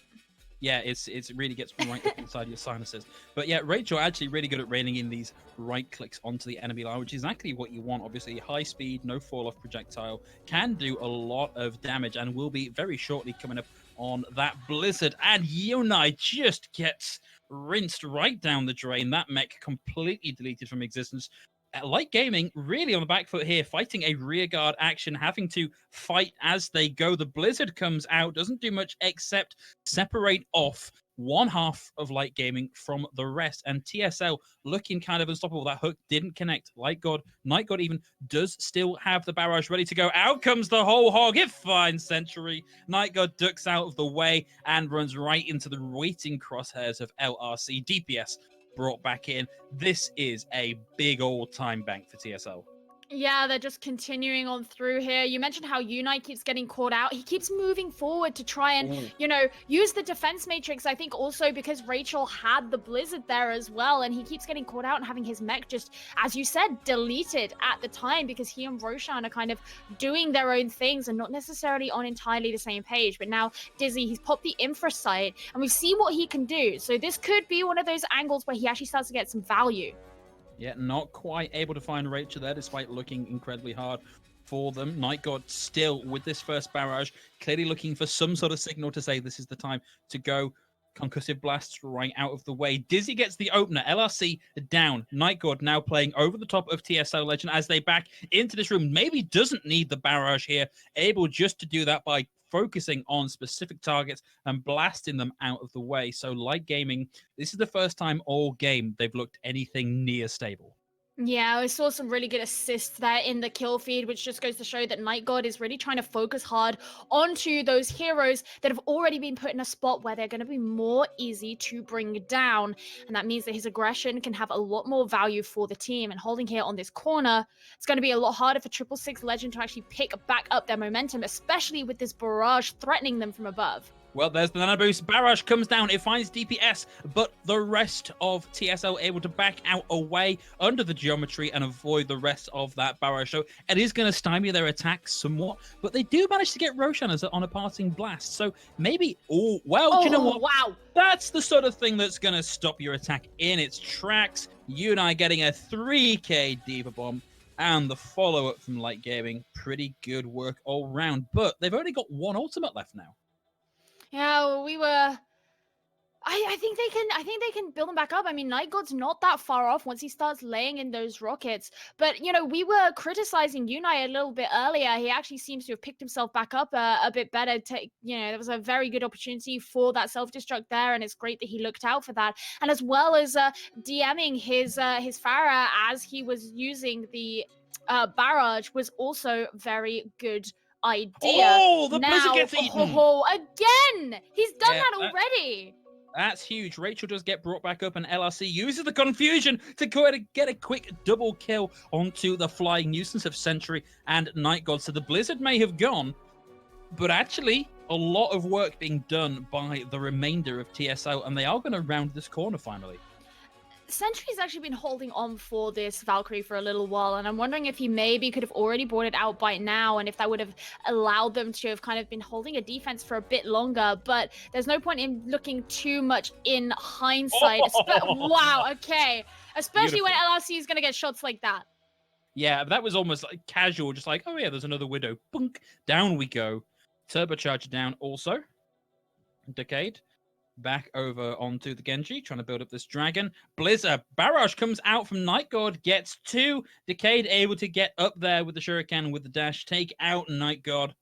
Yeah, it really gets right up inside your sinuses. But yeah, Rachel actually really good at raining in these right clicks onto the enemy line, which is exactly what you want. Obviously, high speed, no fall off projectile, can do a lot of damage, and will be very shortly coming up on that Blizzard. And Yonai just gets rinsed right down the drain. That mech completely deleted from existence. Light Gaming really on the back foot here, fighting a rearguard action, having to fight as they go. The Blizzard comes out, doesn't do much except separate off one half of Light Gaming from the rest, and TSL looking kind of unstoppable. That hook didn't connect. Night God even does still have the barrage ready to go. Out comes the whole hog. It finds Century. Night God ducks out of the way and runs right into the waiting crosshairs of LRC. DPS brought back in. This is a big old time bank for TSL. Yeah, they're just continuing on through here. You mentioned how Unite keeps getting caught out. He keeps moving forward to try and, use the defense matrix. I think also because Rachel had the Blizzard there as well, and he keeps getting caught out and having his mech just, as you said, deleted at the time because he and Roshan are kind of doing their own things and not necessarily on entirely the same page. But now Dizzy, he's popped the infra site, and we've seen what he can do. So this could be one of those angles where he actually starts to get some value. Yeah, not quite able to find Rachel there, despite looking incredibly hard for them. Night God still with this first barrage, clearly looking for some sort of signal to say this is the time to go. Concussive blasts right out of the way. Dizzy gets the opener. LRC down. Night God now playing over the top of TSL Legend as they back into this room. Maybe doesn't need the barrage here. Able just to do that by focusing on specific targets and blasting them out of the way. So Light Gaming, this is the first time all game they've looked anything near stable. Yeah, I saw some really good assists there in the kill feed, which just goes to show that Night God is really trying to focus hard onto those heroes that have already been put in a spot where they're going to be more easy to bring down. And that means that his aggression can have a lot more value for the team. And holding here on this corner, it's going to be a lot harder for 666 Legend to actually pick back up their momentum, especially with this barrage threatening them from above. Well, there's the nano boost. Barrage comes down. It finds DPS, but the rest of TSL able to back out away under the geometry and avoid the rest of that barrage. So it is going to stymie their attacks somewhat, but they do manage to get Roshan on a passing blast. So maybe, do you know what? Wow. That's the sort of thing that's going to stop your attack in its tracks. Unai getting a 3k Diva Bomb. And the follow-up from Light Gaming. Pretty good work all round. But they've only got one ultimate left now. Yeah, we were. I think they can build them back up. I mean, Night God's not that far off once he starts laying in those rockets. But we were criticizing Unai a little bit earlier. He actually seems to have picked himself back up a bit better. There was a very good opportunity for that self-destruct there, and it's great that he looked out for that. And as well as DMing his Pharah as he was using the barrage was also very good idea. Oh, the Blizzard gets eaten. Again! He's done Yeah, that already. That's huge. Rachel does get brought back up, and LRC uses the confusion to go ahead and get a quick double kill onto the flying nuisance of Sentry and Night God. So the Blizzard may have gone, but actually a lot of work being done by the remainder of TSO, and they are going to round this corner finally. Sentry's actually been holding on for this Valkyrie for a little while, and I'm wondering if he maybe could have already brought it out by now, and if that would have allowed them to have kind of been holding a defense for a bit longer. But there's no point in looking too much in hindsight. Wow, okay. Especially when LRC is going to get shots like that. Yeah, that was almost like casual, just like, oh yeah, there's another Widow. Bunk, down we go. Turbocharger down also. Decade. Back over onto the Genji, trying to build up this dragon. Blizzard, barrage comes out from Night God, gets 2. Decade able to get up there with the Shuriken, with the dash, take out Night God.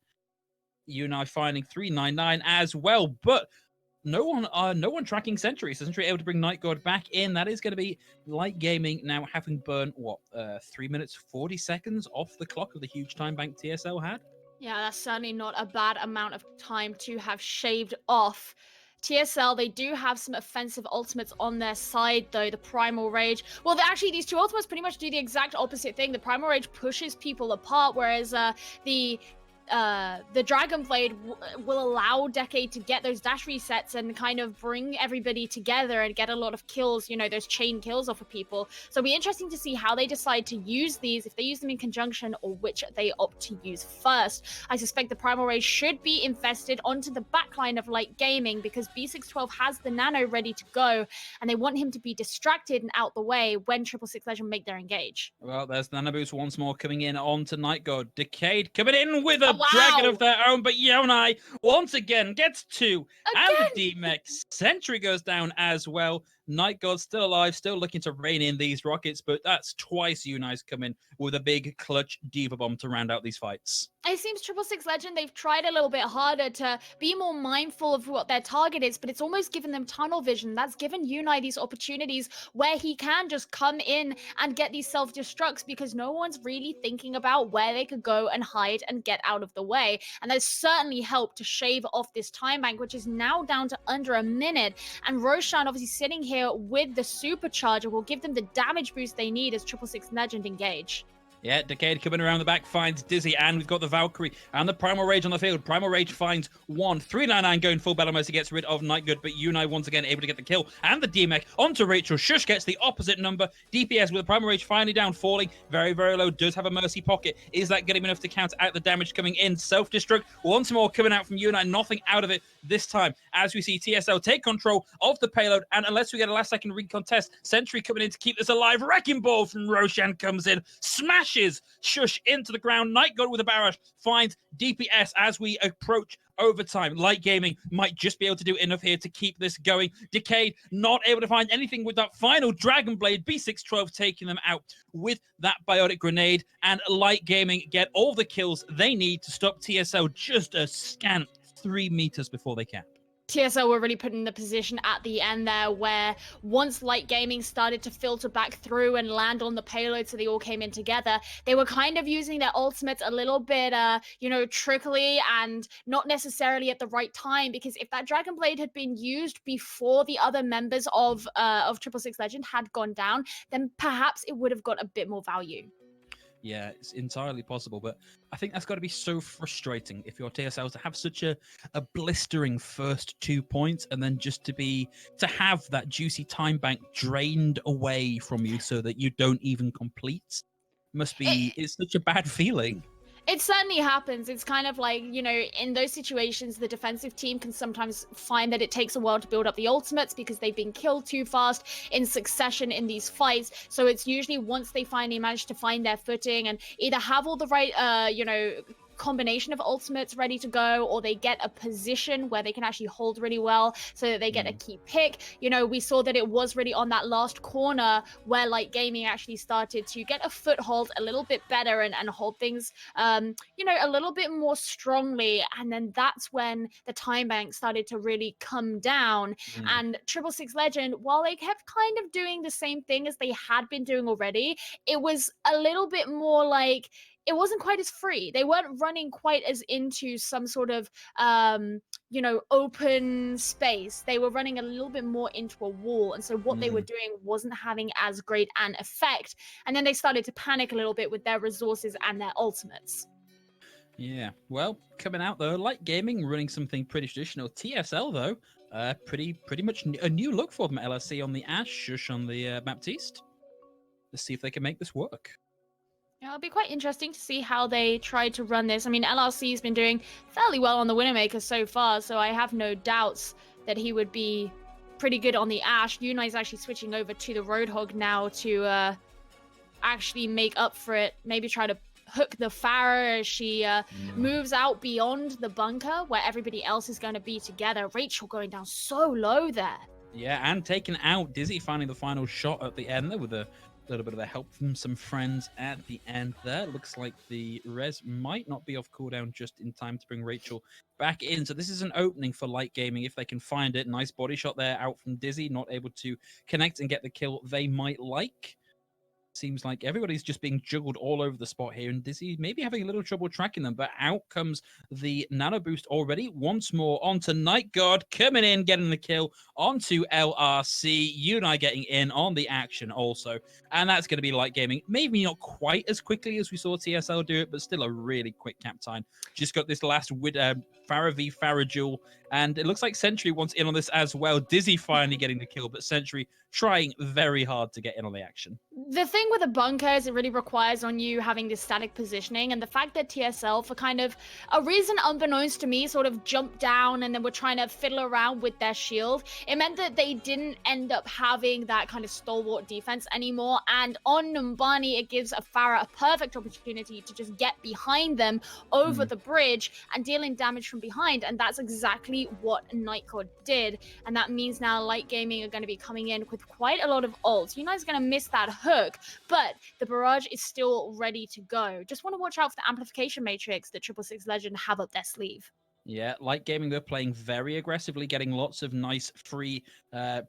Unai finding 399 as well, but no one tracking Sentry. So Sentry able to bring Night God back in. That is going to be Light Gaming now having burned, 3 minutes, 40 seconds off the clock of the huge time bank TSL had? Yeah, that's certainly not a bad amount of time to have shaved off. TSL, they do have some offensive ultimates on their side, though. The Primal Rage. Well, actually, these two ultimates pretty much do the exact opposite thing. The Primal Rage pushes people apart, whereas the Dragon Blade will allow Decade to get those dash resets and kind of bring everybody together and get a lot of kills, those chain kills off of people. So it'll be interesting to see how they decide to use these, if they use them in conjunction or which they opt to use first. I suspect the Primal Rage should be infested onto the backline of Light Gaming because B612 has the nano ready to go and they want him to be distracted and out the way when 666 Legend make their engage. Well, there's Nano Boost once more coming in onto Night God. Decade coming in with a dragon of their own, but Yonai once again gets 2. And the D-Mech Sentry goes down as well. Night God still alive, still looking to rein in these rockets, but that's twice Unai's come in with a big clutch Diva Bomb to round out these fights. It seems 666 Legend, they've tried a little bit harder to be more mindful of what their target is, but it's almost given them tunnel vision. That's given Unai these opportunities where he can just come in and get these self-destructs because no one's really thinking about where they could go and hide and get out of the way. And that's certainly helped to shave off this time bank, which is now down to under a minute. And Roshan obviously sitting here with the supercharger will give them the damage boost they need as 666 Legend engage. Yeah, Decade coming around the back finds Dizzy, and we've got the Valkyrie and the Primal Rage on the field. Primal Rage finds 1. 399 going full battle mode, gets rid of Night God, but Unai once again able to get the kill. And the D-Mech onto Rachel. Shush gets the opposite number. DPS with the Primal Rage finally down, falling very, very low. Does have a Mercy Pocket. Is that getting enough to counter out the damage coming in? Self-destruct once more coming out from Unai. Nothing out of it this time as we see TSL take control of the payload. And unless we get a last-second recontest, Sentry coming in to keep this alive. Wrecking Ball from Roshan comes in. Smashes Shush into the ground. Night God with a barrage finds DPS as we approach overtime. Light Gaming might just be able to do enough here to keep this going. Decade not able to find anything with that final Dragon Blade. B612 taking them out with that biotic grenade, and Light Gaming get all the kills they need to stop TSL just a scant 3 meters before they cap. TSL were really put in the position at the end there where once Light Gaming started to filter back through and land on the payload, so they all came in together, they were kind of using their ultimates a little bit, trickily and not necessarily at the right time, because if that Dragon Blade had been used before the other members of 666 Legend had gone down, then perhaps it would have got a bit more value. Yeah, it's entirely possible, but I think that's got to be so frustrating if you're TSL to have such a blistering first 2 points and then just to have that juicy time bank drained away from you so that you don't even complete. It's such a bad feeling. It certainly happens. It's kind of like, in those situations, the defensive team can sometimes find that it takes a while to build up the ultimates because they've been killed too fast in succession in these fights. So it's usually once they finally manage to find their footing and either have all the right, combination of ultimates ready to go, or they get a position where they can actually hold really well so that they get a key pick. We saw that it was really on that last corner where Light Gaming actually started to get a foothold a little bit better and hold things a little bit more strongly, and then that's when the time bank started to really come down. And 666 Legend, while they kept kind of doing the same thing as they had been doing already, it was a little bit more like it wasn't quite as free. They weren't running quite as into some sort of, open space. They were running a little bit more into a wall. And so what they were doing wasn't having as great an effect. And then they started to panic a little bit with their resources and their ultimates. Yeah, well, coming out though, Light Gaming running something pretty traditional. TSL though, pretty much a new look for them. LSC on the Ash, Shush on the Baptiste. Let's see if they can make this work. Yeah, it'll be quite interesting to see how they try to run this. I mean, LRC's been doing fairly well on the Winnermaker so far, so I have no doubts that he would be pretty good on the Ash. Yunai's actually switching over to the Roadhog now to actually make up for it. Maybe try to hook the Pharah as she moves out beyond the bunker where everybody else is going to be together. Rachel going down so low there. Yeah, and taking out Dizzy, finding the final shot at the end there with a little bit of a help from some friends at the end there. Looks like the res might not be off cooldown just in time to bring Rachel back in. So this is an opening for Light Gaming if they can find it. Nice body shot there out from Dizzy, not able to connect and get the kill they might like. Seems like everybody's just being juggled all over the spot here, and Dizzy maybe having a little trouble tracking them, but out comes the nano boost already. Once more onto Night God, coming in, getting the kill onto LRC. Yunai getting in on the action also, and that's going to be Light Gaming. Maybe not quite as quickly as we saw TSL do it, but still a really quick cap time. Just got this last Pharah v Pharah duel, and it looks like Sentry wants in on this as well. Dizzy finally getting the kill, but Sentry trying very hard to get in on the action. The thing with a bunker is it really requires on you having this static positioning, and the fact that TSL, for kind of a reason unbeknownst to me, sort of jumped down and then were trying to fiddle around with their shield, it meant that they didn't end up having that kind of stalwart defense anymore. And on Numbani, it gives a Pharah a perfect opportunity to just get behind them over the bridge and dealing damage from behind, and that's exactly what Nightcod did. And that means now Light Gaming are going to be coming in with quite a lot of ults. You guys are going to miss that hook, but the barrage is still ready to go. Just want to watch out for the amplification matrix that 666 Legend have up their sleeve. Yeah, Light Gaming, they're playing very aggressively, getting lots of nice free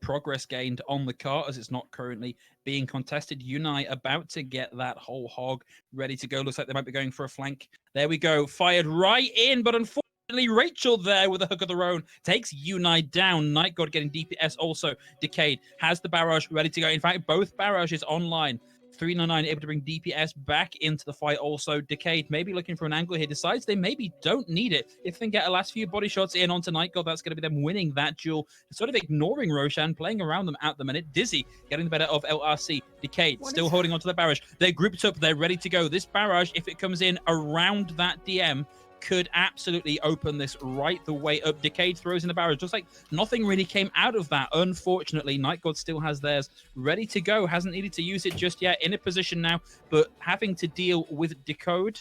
progress gained on the cart as it's not currently being contested. Yunai about to get that whole hog ready to go. Looks like they might be going for a flank. There we go. Fired right in, but unfortunately, Rachel there with a hook of their own takes Yunai down. Night God getting DPS also. Decayed has the barrage ready to go. In fact, both barrages online. 399 able to bring DPS back into the fight also. Decayed maybe looking for an angle here. Decides they maybe don't need it. If they can get a last few body shots in onto Night God, that's going to be them winning that duel. Sort of ignoring Roshan, playing around them at the minute. Dizzy getting the better of LRC. Decayed still holding onto the barrage. They're grouped up. They're ready to go. This barrage, if it comes in around that DM, could absolutely open this right the way up. Decayed throws in the barrage. Just like nothing really came out of that. Unfortunately, Night God still has theirs ready to go. Hasn't needed to use it just yet. In a position now, but having to deal with Decode.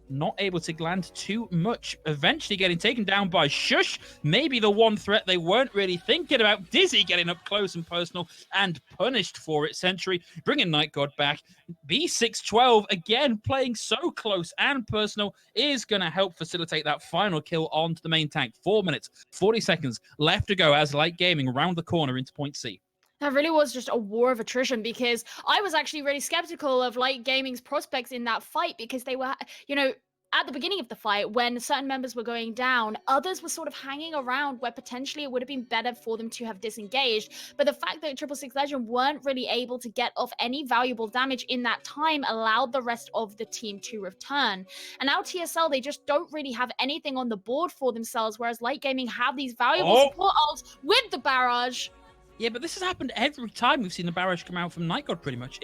not able to land too much. Eventually getting taken down by Shush. Maybe the one threat they weren't really thinking about. Dizzy getting up close and personal and punished for it. Sentry bringing Night God back. B612 again playing so close and personal is going to help facilitate that final kill onto the main tank. 4 minutes, 40 seconds left to go as Light Gaming round the corner into point C. That really was just a war of attrition, because I was actually really skeptical of Light Gaming's prospects in that fight, because they were, you know, at the beginning of the fight, when certain members were going down, others were sort of hanging around where potentially it would have been better for them to have disengaged. But the fact that 666 Legend weren't really able to get off any valuable damage in that time allowed the rest of the team to return. And now TSL, they just don't really have anything on the board for themselves, whereas Light Gaming have these valuable support ults with the barrage. Yeah, but this has happened every time we've seen the barrage come out from Night God, pretty much.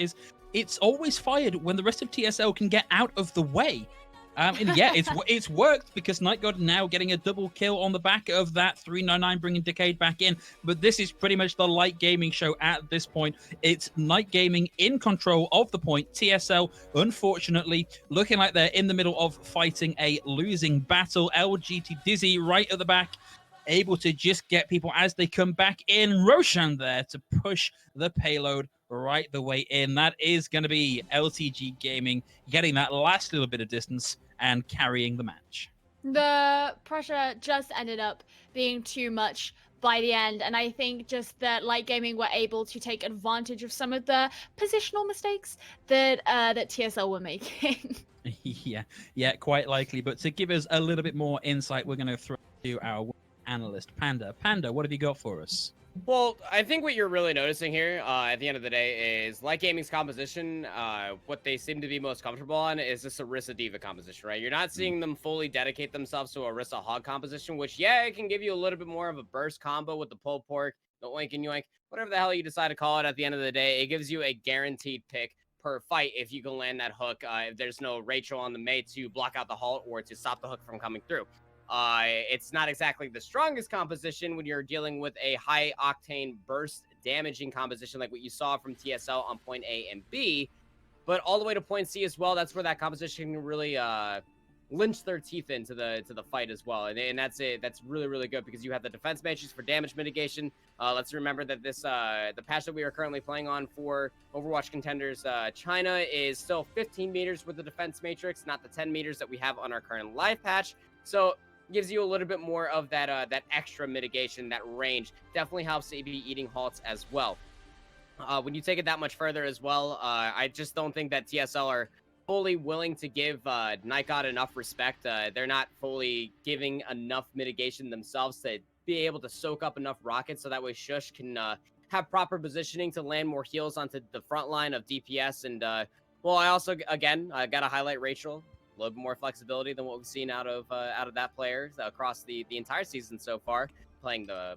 It's always fired when the rest of TSL can get out of the way. And yeah, it's worked, because Night God now getting a double kill on the back of that 399, bringing Decade back in. But this is pretty much the Light Gaming show at this point. It's Night Gaming in control of the point. TSL, unfortunately, looking like they're in the middle of fighting a losing battle. LGT Dizzy right at the back, able to just get people as they come back in. Roshan there to push the payload right the way in. That is going to be LTG Gaming getting that last little bit of distance and carrying the match. The pressure just ended up being too much by the end, and I think just that Light Gaming were able to take advantage of some of the positional mistakes that TSL were making. yeah, quite likely. But to give us a little bit more insight, we're going to throw to our analyst, Panda. Panda, what have you got for us? Well, I think what you're really noticing here at the end of the day is Light Gaming's composition. What they seem to be most comfortable on is this Orisa Diva composition, right? You're not seeing them fully dedicate themselves to Orisa Hog composition, which, yeah, it can give you a little bit more of a burst combo with the pulled pork, the oink and yoink, whatever the hell you decide to call it at the end of the day. It gives you a guaranteed pick per fight if you can land that hook. If there's no Rachel on the Mei to block out the halt or to stop the hook from coming through. It's not exactly the strongest composition when you're dealing with a high octane burst damaging composition like what you saw from TSL on point A and B, but all the way to point C as well. That's where that composition can really lynch their teeth into the fight as well, and that's it. That's really, really good, because you have the defense matrix for damage mitigation. Let's remember that this the patch that we are currently playing on for Overwatch Contenders China is still 15 meters with the defense matrix, not the 10 meters that we have on our current live patch. So gives you a little bit more of that extra mitigation. That range definitely helps AB eating halts as well. When you take it that much further as well, I just don't think that TSL are fully willing to give Night God enough respect. They're not fully giving enough mitigation themselves to be able to soak up enough rockets, so that way Shush can have proper positioning to land more heals onto the front line of DPS. And well, I also, again, got to highlight Rachel. A little bit more flexibility than what we've seen out of that player across the entire season so far. Playing the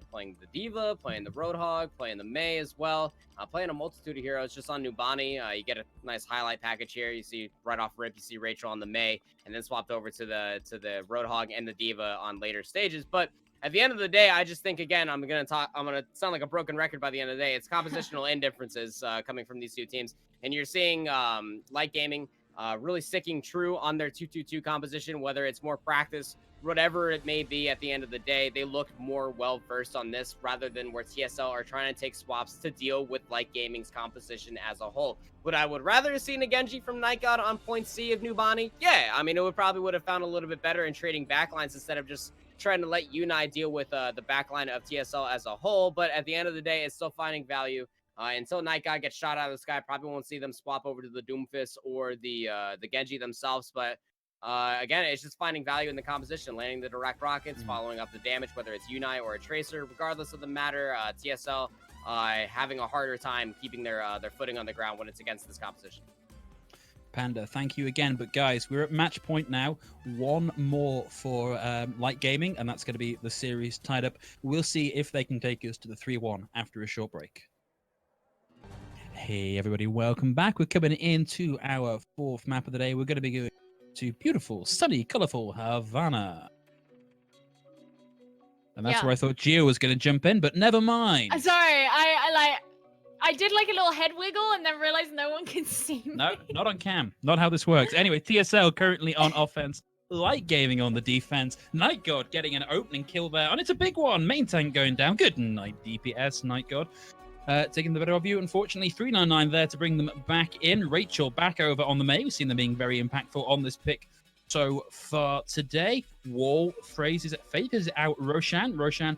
Diva, playing the Roadhog, playing the Mei as well. Playing a multitude of heroes just on Numbani. You get a nice highlight package here. You see right off rip, you see Rachel on the Mei, and then swapped over to the Roadhog and the Diva on later stages. But at the end of the day, I just think, again, I'm gonna sound like a broken record by the end of the day. It's compositional indifferences coming from these two teams, and you're seeing Light Gaming really sticking true on their 2-2-2 composition, whether it's more practice, whatever it may be. At the end of the day, they look more well-versed on this, rather than where TSL are trying to take swaps to deal with Light Gaming's composition as a whole. Would I rather have seen a Genji from Night God on point C of Numbani? Yeah, I mean, it probably would have found a little bit better in trading backlines instead of just trying to let Unai deal with the backline of TSL as a whole. But at the end of the day, it's still finding value. Until Night God gets shot out of the sky, probably won't see them swap over to the Doomfist or the Genji themselves. But again, it's just finding value in the composition, landing the direct rockets, following up the damage, whether it's Unai or a Tracer. Regardless of the matter, TSL having a harder time keeping their footing on the ground when it's against this composition. Panda, thank you again. But guys, we're at match point now. One more for Light Gaming, and that's going to be the series tied up. We'll see if they can take us to the 3-1 after a short break. Hey everybody, welcome back. We're coming into our fourth map of the day. We're going to be going to beautiful, sunny, colorful Havana. And that's where I thought Geo was going to jump in, but never mind. I'm sorry, I did like a little head wiggle and then realized no one can see me. No, not on cam. Not how this works. Anyway, TSL currently on offense. Light Gaming on the defense. Night God getting an opening kill there, and it's a big one. Main tank going down. Good night, DPS, Night God. Taking the better of you, unfortunately. 399 there to bring them back in. Rachel back over on the May. We've seen them being very impactful on this pick so far today. Wall phrases it, favors out Roshan. Roshan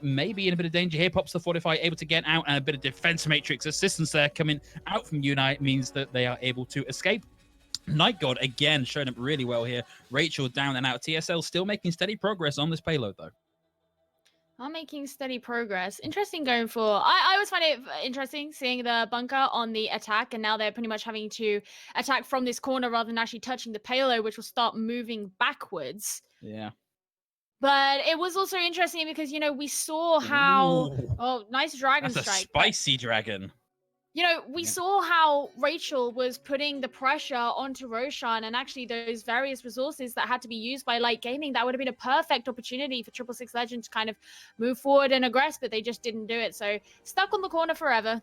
maybe in a bit of danger here. Pops the Fortify, able to get out, and a bit of defense matrix assistance there coming out from Unite means that they are able to escape. Night God again showing up really well here. Rachel down and out. TSL still making steady progress on this payload though. Are making steady progress. Interesting going for. I always find it interesting seeing the bunker on the attack, and now they're pretty much having to attack from this corner rather than actually touching the payload, which will start moving backwards. Yeah. But it was also interesting because, you know, we saw how... Ooh. Oh, nice dragon That's strike. a spicy dragon. You know, we saw how Rachel was putting the pressure onto Roshan, and actually those various resources that had to be used by Light Gaming, that would have been a perfect opportunity for 666 Legend to kind of move forward and aggress, but they just didn't do it. So stuck on the corner forever.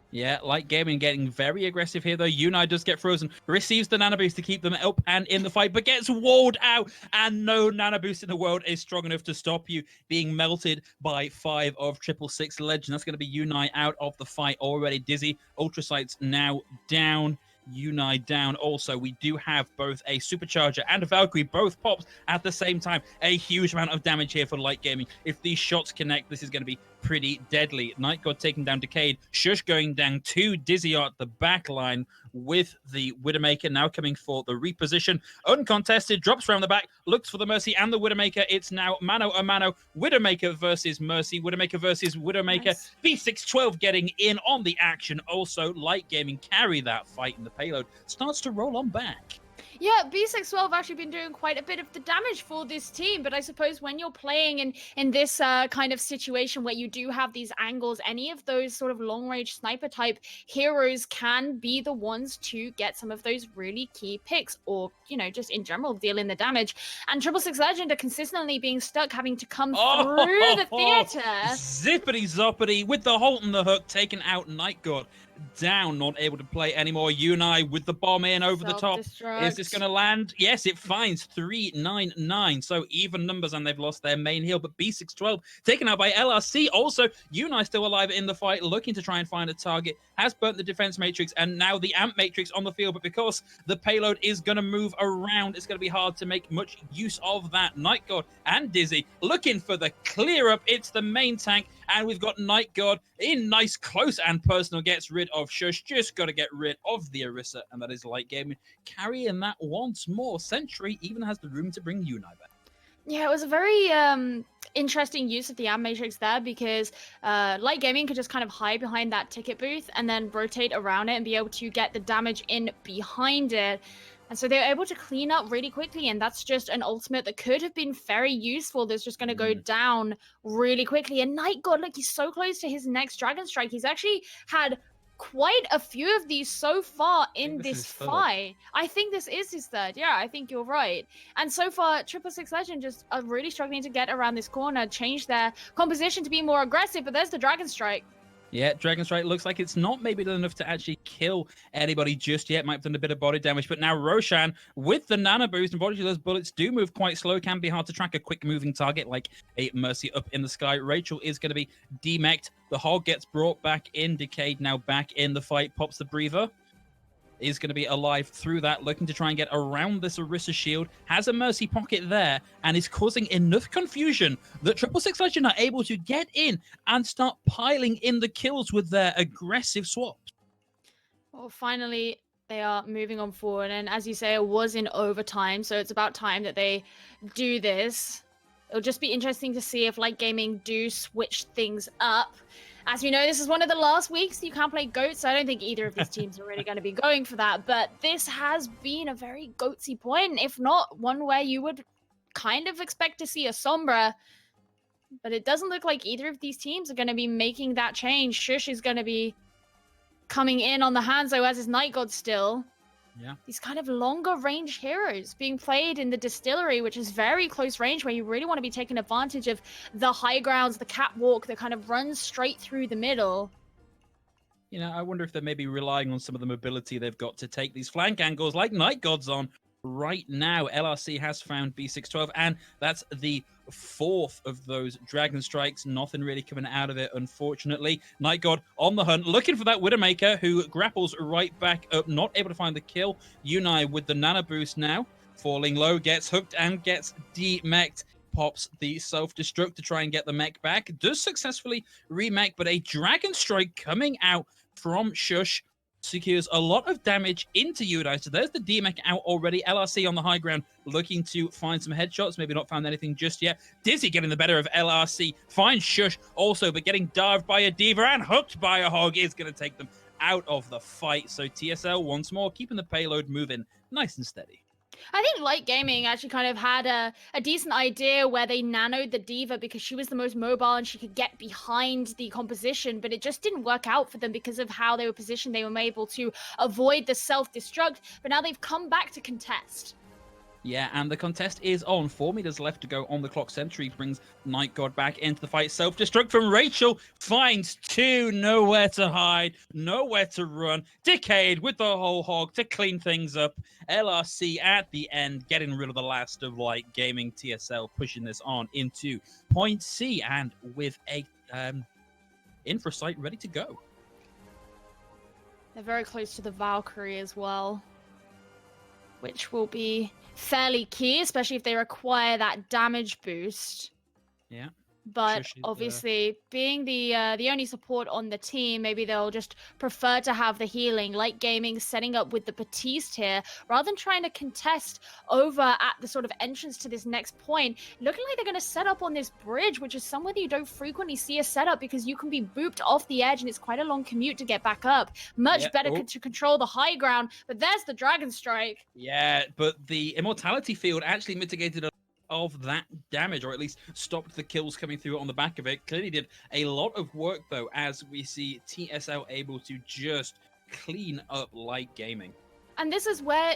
Yeah, Light Gaming getting very aggressive here, though. Unai does get frozen, receives the Nano Boost to keep them up and in the fight, but gets walled out, and no Nano Boost in the world is strong enough to stop you being melted by 5 of 666 Legend. That's going to be Unai out of the fight already. Dizzy, Ultra Sight's now down. Unai down. Also, we do have both a Supercharger and a Valkyrie, both pops at the same time. A huge amount of damage here for Light Gaming. If these shots connect, this is going to be pretty deadly. Night God taking down Decade. Shush going down to Dizzy at the back line with the Widowmaker now coming for the reposition. Uncontested, drops around the back, looks for the Mercy and the Widowmaker. It's now mano a mano. Widowmaker versus Mercy. Widowmaker versus Widowmaker. Nice. B612 getting in on the action. Also, Light Gaming carry that fight, and the payload starts to roll on back. Yeah, B612 actually been doing quite a bit of the damage for this team, but I suppose when you're playing in this kind of situation where you do have these angles, any of those sort of long-range sniper type heroes can be the ones to get some of those really key picks, or, you know, just in general dealing the damage. And 666 Legend are consistently being stuck, having to come through the theater. Zippity zoppity with the halt and the hook, taken out Night God. Down, not able to play anymore. Unai with the bomb in over the top. Is this going to land? Yes, it finds 399. So even numbers, and they've lost their main heal. But B612 taken out by LRC. Also, Unai still alive in the fight, looking to try and find a target. Has burnt the defense matrix and now the amp matrix on the field. But because the payload is going to move around, it's going to be hard to make much use of that. Night God and Dizzy looking for the clear up. It's the main tank, and we've got Night God in nice, close, and personal. Gets rid of Shush. Just got to get rid of the Orisa, and that is Light Gaming carrying that once more. Sentry even has the room to bring Unai back. Yeah, it was a very interesting use of the amp matrix there, because Light Gaming could just kind of hide behind that ticket booth and then rotate around it and be able to get the damage in behind it. And so they were able to clean up really quickly, and that's just an ultimate that could have been very useful. That's just going to go down really quickly. And Night God, look, he's so close to his next Dragon Strike. He's actually had quite a few of these so far in this fight. I think this is his third. Yeah, I think you're right. And so far, 666 Legend just are really struggling to get around this corner, change their composition to be more aggressive, but there's the Dragon Strike. Yeah, Dragon Strike looks like it's not maybe done enough to actually kill anybody just yet. Might have done a bit of body damage, but now Roshan with the Nano Boost, and unfortunately those bullets do move quite slow. Can be hard to track a quick moving target like a Mercy up in the sky. Rachel is going to be demeched. The Hog gets brought back in. Decade now back in the fight. Pops the breather. Is going to be alive through that, looking to try and get around this Orisa shield. Has a Mercy pocket there, and is causing enough confusion that 666 Legend are able to get in and start piling in the kills with their aggressive swaps. Well, finally, they are moving on forward, and as you say, it was in overtime, so it's about time that they do this. It'll just be interesting to see if Light Gaming do switch things up. As we know, this is one of the last weeks you can't play GOAT, so I don't think either of these teams are really going to be going for that. But this has been a very GOATsy point, if not one where you would kind of expect to see a Sombra. But it doesn't look like either of these teams are going to be making that change. Shush is going to be coming in on the Hanzo, as is Night God still. Yeah. These kind of longer range heroes being played in the distillery, which is very close range, where you really want to be taking advantage of the high grounds, the catwalk that kind of runs straight through the middle. You know, I wonder if they're maybe relying on some of the mobility they've got to take these flank angles like Night God's on right now. LRC has found B612, and that's the 4th of those Dragon Strikes. Nothing really coming out of it, unfortunately. Night God on the hunt, looking for that Widowmaker, who grapples right back up, not able to find the kill. Unai with the Nana Boost now, falling low, gets hooked and gets demech'd. Pops the self-destruct to try and get the mech back. Does successfully remech, but a Dragon Strike coming out from Shush secures a lot of damage into Unai. So there's the demech out already. LRC on the high ground looking to find some headshots. Maybe not found anything just yet. Dizzy getting the better of LRC. Finds Shush also, but getting dived by a Diva and hooked by a Hog is going to take them out of the fight. So TSL once more keeping the payload moving nice and steady. I think Light Gaming actually kind of had a decent idea where they nanoed the Diva because she was the most mobile and she could get behind the composition, but it just didn't work out for them because of how they were positioned. They were able to avoid the self-destruct, but now they've come back to contest. Yeah, and the contest is on. 4 meters left to go on the clock. Sentry brings Night God back into the fight. Self-destruct from Rachel. Finds 2. Nowhere to hide. Nowhere to run. Decade with the whole hog to clean things up. LRC at the end, getting rid of the last of Light Gaming. TSL pushing this on into point C, and with a infra site ready to go. They're very close to the Valkyrie as well, which will be fairly key, especially if they require that damage boost. Yeah. But obviously, being the only support on the team, maybe they'll just prefer to have the healing. Light Gaming setting up with the Batiste here, rather than trying to contest over at the sort of entrance to this next point. Looking like they're going to set up on this bridge, which is somewhere that you don't frequently see a setup because you can be booped off the edge and it's quite a long commute to get back up. Much better to control the high ground, but there's the Dragon Strike. Yeah, but the Immortality Field actually mitigated of that damage, or at least stopped the kills coming through on the back of it. Clearly did a lot of work, though, as we see TSL able to just clean up Light Gaming. And this is where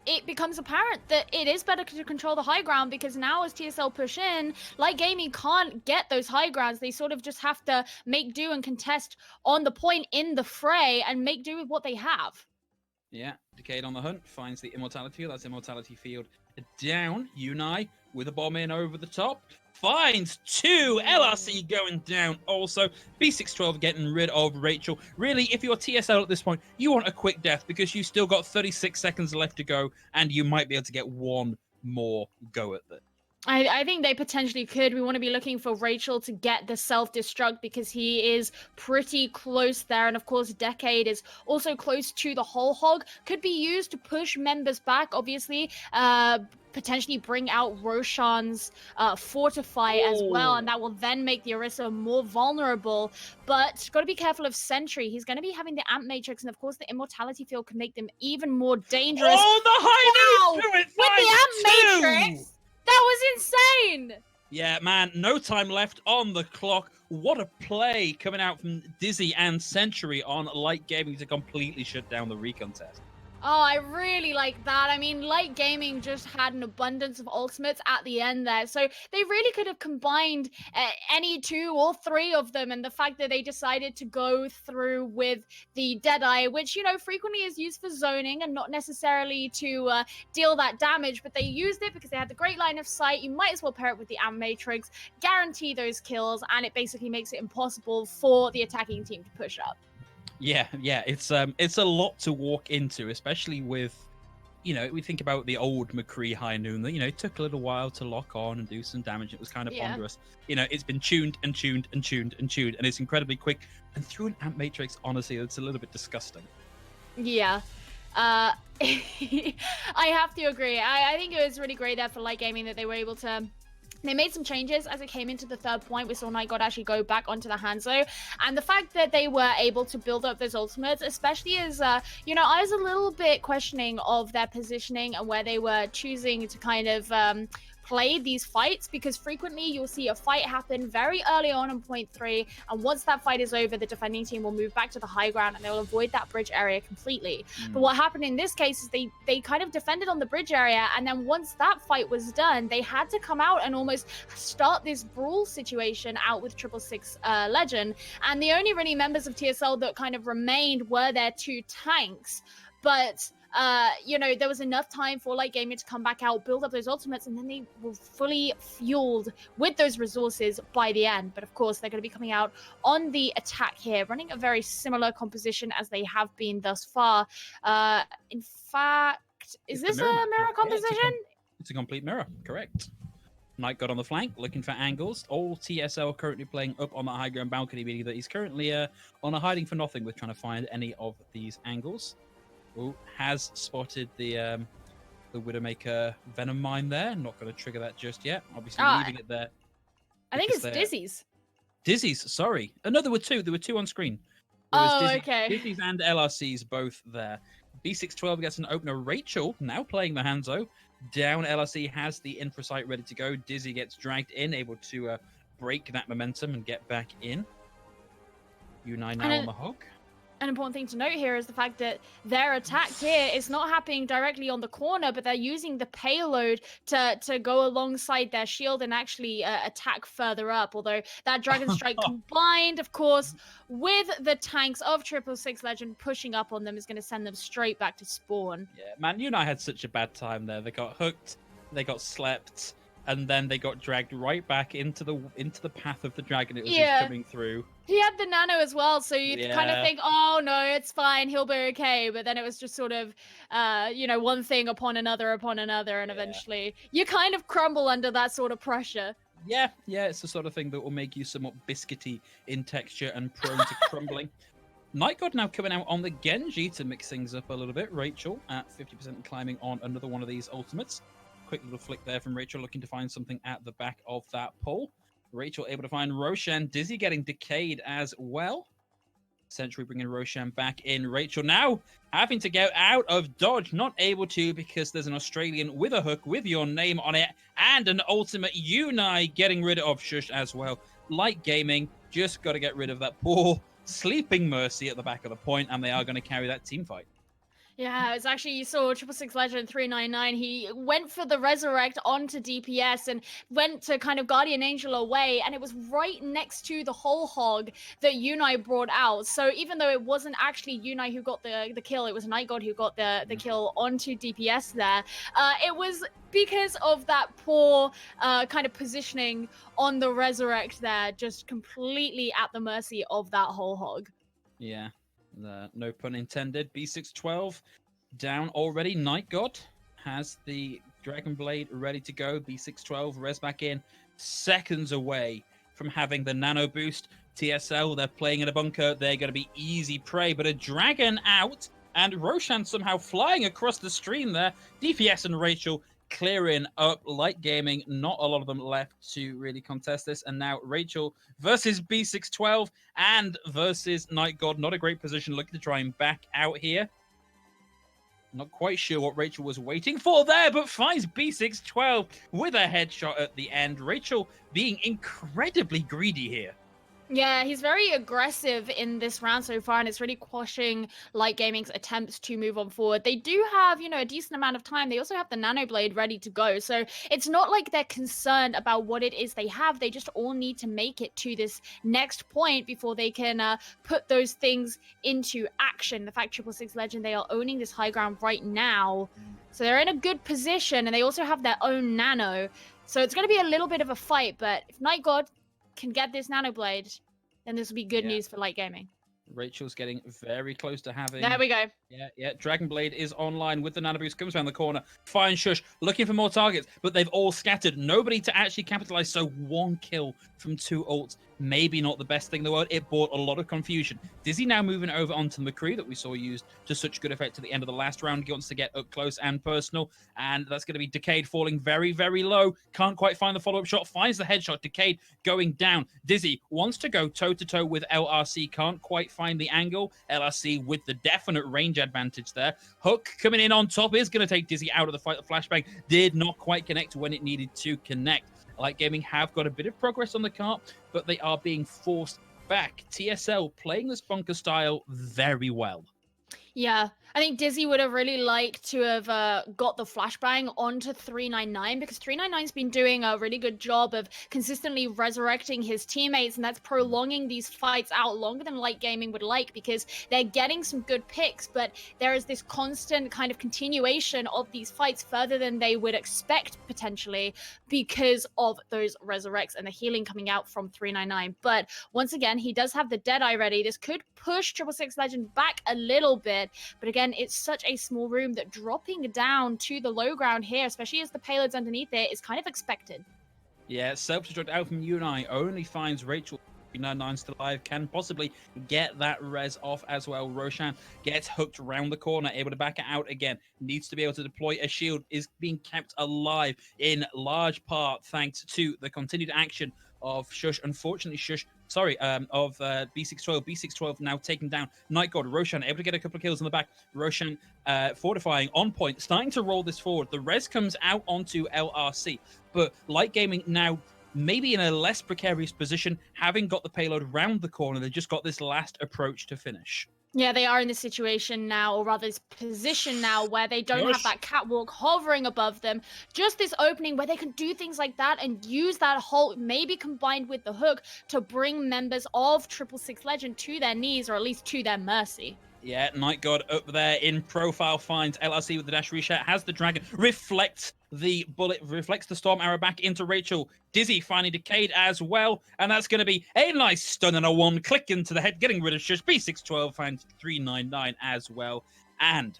it becomes apparent that it is better to control the high ground, because now as TSL push in, Light Gaming can't get those high grounds. They sort of just have to make do and contest on the point in the fray and make do with what they have. Yeah, Decade on the hunt, finds the Immortality Field. That's Immortality Field down. Unai with a bomb in over the top. Finds 2. LRC going down also. B612 getting rid of Rachel. Really, if you're TSL at this point, you want a quick death because you still got 36 seconds left to go and you might be able to get one more go at it. I think they potentially could. We want to be looking for Rachel to get the self-destruct because he is pretty close there. And of course, Decade is also close to the whole hog. Could be used to push members back, obviously. Potentially bring out Roshan's Fortify as well. And that will then make the Orisa more vulnerable. But got to be careful of Sentry. He's going to be having the Amp Matrix. And of course, the Immortality Field can make them even more dangerous. Oh, the high note to it! With the Amp Matrix! That was insane! Yeah, man, no time left on the clock. What a play coming out from Dizzy and Century on Light Gaming to completely shut down the recontest. Oh, I really like that. I mean, Light Gaming just had an abundance of ultimates at the end there. So they really could have combined any 2 or 3 of them. And the fact that they decided to go through with the Deadeye, which, you know, frequently is used for zoning and not necessarily to deal that damage. But they used it because they had the great line of sight. You might as well pair it with the Amp Matrix, guarantee those kills, and it basically makes it impossible for the attacking team to push up. Yeah, it's a lot to walk into, especially with, you know, we think about the old McCree High Noon that, you know, it took a little while to lock on and do some damage. It was kind of ponderous. You know, it's been tuned and tuned and tuned and tuned, and it's incredibly quick. And through an Amp Matrix, honestly, it's a little bit disgusting. Yeah. I have to agree. I think it was really great there for Light Gaming that they were able to... They made some changes as it came into the 3rd point. We saw Night God actually go back onto the Hanzo. And the fact that they were able to build up those ultimates, especially as, you know, I was a little bit questioning of their positioning and where they were choosing to kind of play these fights, because frequently you'll see a fight happen very early on in point 3, and once that fight is over, the defending team will move back to the high ground and they'll avoid that bridge area completely. But what happened in this case is they kind of defended on the bridge area, and then once that fight was done, they had to come out and almost start this brawl situation out with 666 Legend. And the only really members of TSL that kind of remained were their 2 tanks. But you know, there was enough time for Light Gaming to come back out, build up those ultimates, and then they were fully fueled with those resources by the end. But of course, they're going to be coming out on the attack here, running a very similar composition as they have been thus far. In fact, is this a mirror composition? Yeah, it's a complete mirror, correct. Knight got on the flank, looking for angles. All TSL currently playing up on the high ground balcony, meaning that he's currently on a hiding for nothing with trying to find any of these angles. Ooh, has spotted the Widowmaker Venom Mine there. Not going to trigger that just yet. Obviously, leaving it there. I think it's Dizzy's. Dizzy's, sorry. No, there were two. There were 2 on screen. Okay. Dizzy's and LRC's both there. B612 gets an opener. Rachel now playing the Hanzo. Down, LRC has the infra site ready to go. Dizzy gets dragged in, able to break that momentum and get back in. U9 now on the hook. An important thing to note here is the fact that their attack here is not happening directly on the corner, but they're using the payload to go alongside their shield and actually attack further up. Although that Dragon Strike combined, of course, with the tanks of 666 Legend pushing up on them is going to send them straight back to spawn. Yeah, man, you and I had such a bad time there. They got hooked, they got slept, and then they got dragged right back into the path of the dragon it was just coming through. He had the nano as well, so you'd kind of think, oh no, it's fine, he'll be okay. But then it was just sort of, you know, one thing upon another, and eventually you kind of crumble under that sort of pressure. Yeah, it's the sort of thing that will make you somewhat biscuity in texture and prone to crumbling. Night God now coming out on the Genji to mix things up a little bit. Rachel at 50% climbing on another one of these ultimates. Quick little flick there from Rachel, looking to find something at the back of that pole. Rachel able to find Roshan. Dizzy getting decayed as well. Sentry bringing Roshan back in. Rachel now having to get out of dodge. Not able to because there's an Australian with a hook with your name on it. And an ultimate Unai getting rid of Shush as well. Light Gaming just got to get rid of that poor sleeping Mercy at the back of the point. And they are going to carry that team fight. Yeah, it's actually, you saw 666 Legend 399. He went for the Resurrect onto DPS and went to kind of Guardian Angel away, and it was right next to the whole hog that Unai brought out. So even though it wasn't actually Unai who got the kill, it was Night God who got the kill onto DPS there. It was because of that poor kind of positioning on the Resurrect there, just completely at the mercy of that whole hog. Yeah. No pun intended. B612 down already. Night God has the Dragon Blade ready to go. B612 res back in, seconds away from having the nano boost. TSL, they're playing in a bunker. They're going to be easy prey, but a dragon out, and Roshan somehow flying across the stream there. DPS and Rachel clearing up. Light Gaming, not a lot of them left to really contest this. And now Rachel versus B612 and versus Night God. Not a great position, looking to try and back out here. Not quite sure what Rachel was waiting for there, but finds B612 with a headshot at the end. Rachel being incredibly greedy here. Yeah, he's very aggressive in this round so far, and it's really quashing Light Gaming's attempts to move on forward. They do have, you know, a decent amount of time. They also have the Nano Blade ready to go. So it's not like they're concerned about what it is they have. They just all need to make it to this next point before they can put those things into action. The fact 666 Legend, they are owning this high ground right now. So they're in a good position, and they also have their own Nano. So it's going to be a little bit of a fight, but if Night God can get this Nano Blade, then this will be good news for Light Gaming. Rachel's getting very close to having... There we go. Yeah. Dragon Blade is online with the nano boost. Comes around the corner. Fine Shush looking for more targets, but they've all scattered. Nobody to actually capitalize. So 1 kill from 2 ults. Maybe not the best thing in the world. It brought a lot of confusion. Dizzy now moving over onto McCree that we saw used to such good effect at the end of the last round. He wants to get up close and personal, and that's going to be Decayed falling very, very low. Can't quite find the follow-up shot. Finds the headshot. Decayed going down. Dizzy wants to go toe-to-toe with LRC. Can't quite find the angle. LRC with the definite range advantage there. Hook coming in on top is going to take Dizzy out of the fight. The flashbang did not quite connect when it needed to connect. Light Gaming have got a bit of progress on the cart, but they are being forced back. TSL playing this bunker style very well. Yeah, I think Dizzy would have really liked to have got the flashbang onto 399 because 399's been doing a really good job of consistently resurrecting his teammates, and that's prolonging these fights out longer than Light Gaming would like because they're getting some good picks, but there is this constant kind of continuation of these fights further than they would expect potentially because of those resurrects and the healing coming out from 399. But once again, he does have the Deadeye ready. This could push 666 Legend back a little bit, but again, it's such a small room that dropping down to the low ground here, especially as the payload's underneath it, is kind of expected. Yeah, self-destruct out from Unai only finds Rachel. 99 still alive, can possibly get that res off as well. Roshan gets hooked around the corner, able to back it out again. Needs to be able to deploy a shield, is being kept alive in large part thanks to the continued action of Shush. Unfortunately, of B612. B612 now taken down. Night God, Roshan able to get a couple of kills in the back. Roshan fortifying on point, starting to roll this forward. The res comes out onto LRC, but Light Gaming now maybe in a less precarious position, having got the payload round the corner. They just got this last approach to finish. Yeah, they are in this situation now, or rather this position now, where they don't have that catwalk hovering above them. Just this opening where they can do things like that and use that hole, maybe combined with the hook, to bring members of 666 Legend to their knees, or at least to their mercy. Yeah, Night God up there in profile finds LRC with the dash reset, has the dragon, reflects the bullet, reflects the storm arrow back into Rachel. Dizzy finally decayed as well, and that's going to be a nice stun and a one click into the head, getting rid of Shush. B612 finds 399 as well, and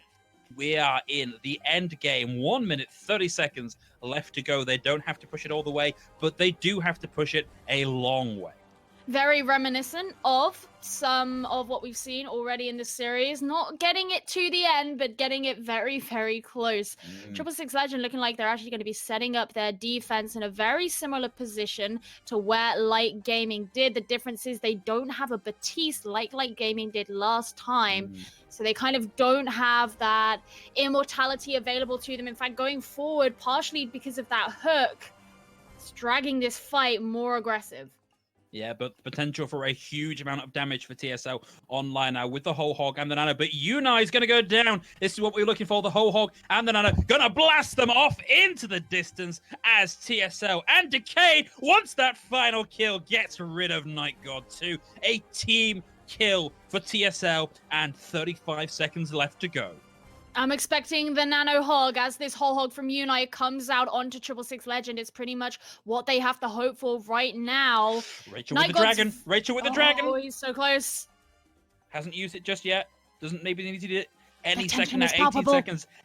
we are in the end game. 1 minute 30 seconds left to go. They don't have to push it all the way, but they do have to push it a long way. Very reminiscent of some of what we've seen already in this series. Not getting it to the end, but getting it very, very close. 666 Legend looking like they're actually going to be setting up their defense in a very similar position to where Light Gaming did. The difference is they don't have a Batiste like Light Gaming did last time. So they kind of don't have that immortality available to them. In fact, going forward, partially because of that hook, it's dragging this fight more aggressive. Yeah, but the potential for a huge amount of damage for TSL online now with the whole hog and the nano. But Unai is going to go down. This is what we're looking for. The whole hog and the nano going to blast them off into the distance as TSL and Decay, once that final kill, gets rid of Night God 2. A team kill for TSL and 35 seconds left to go. I'm expecting the nano hog as this whole hog from Unai comes out onto 666 Legend. It's pretty much what they have to hope for right now. Rachel with the dragon. Rachel with the dragon. Oh, he's so close. Hasn't used it just yet. Doesn't maybe need to do it any second tension now. is palpable.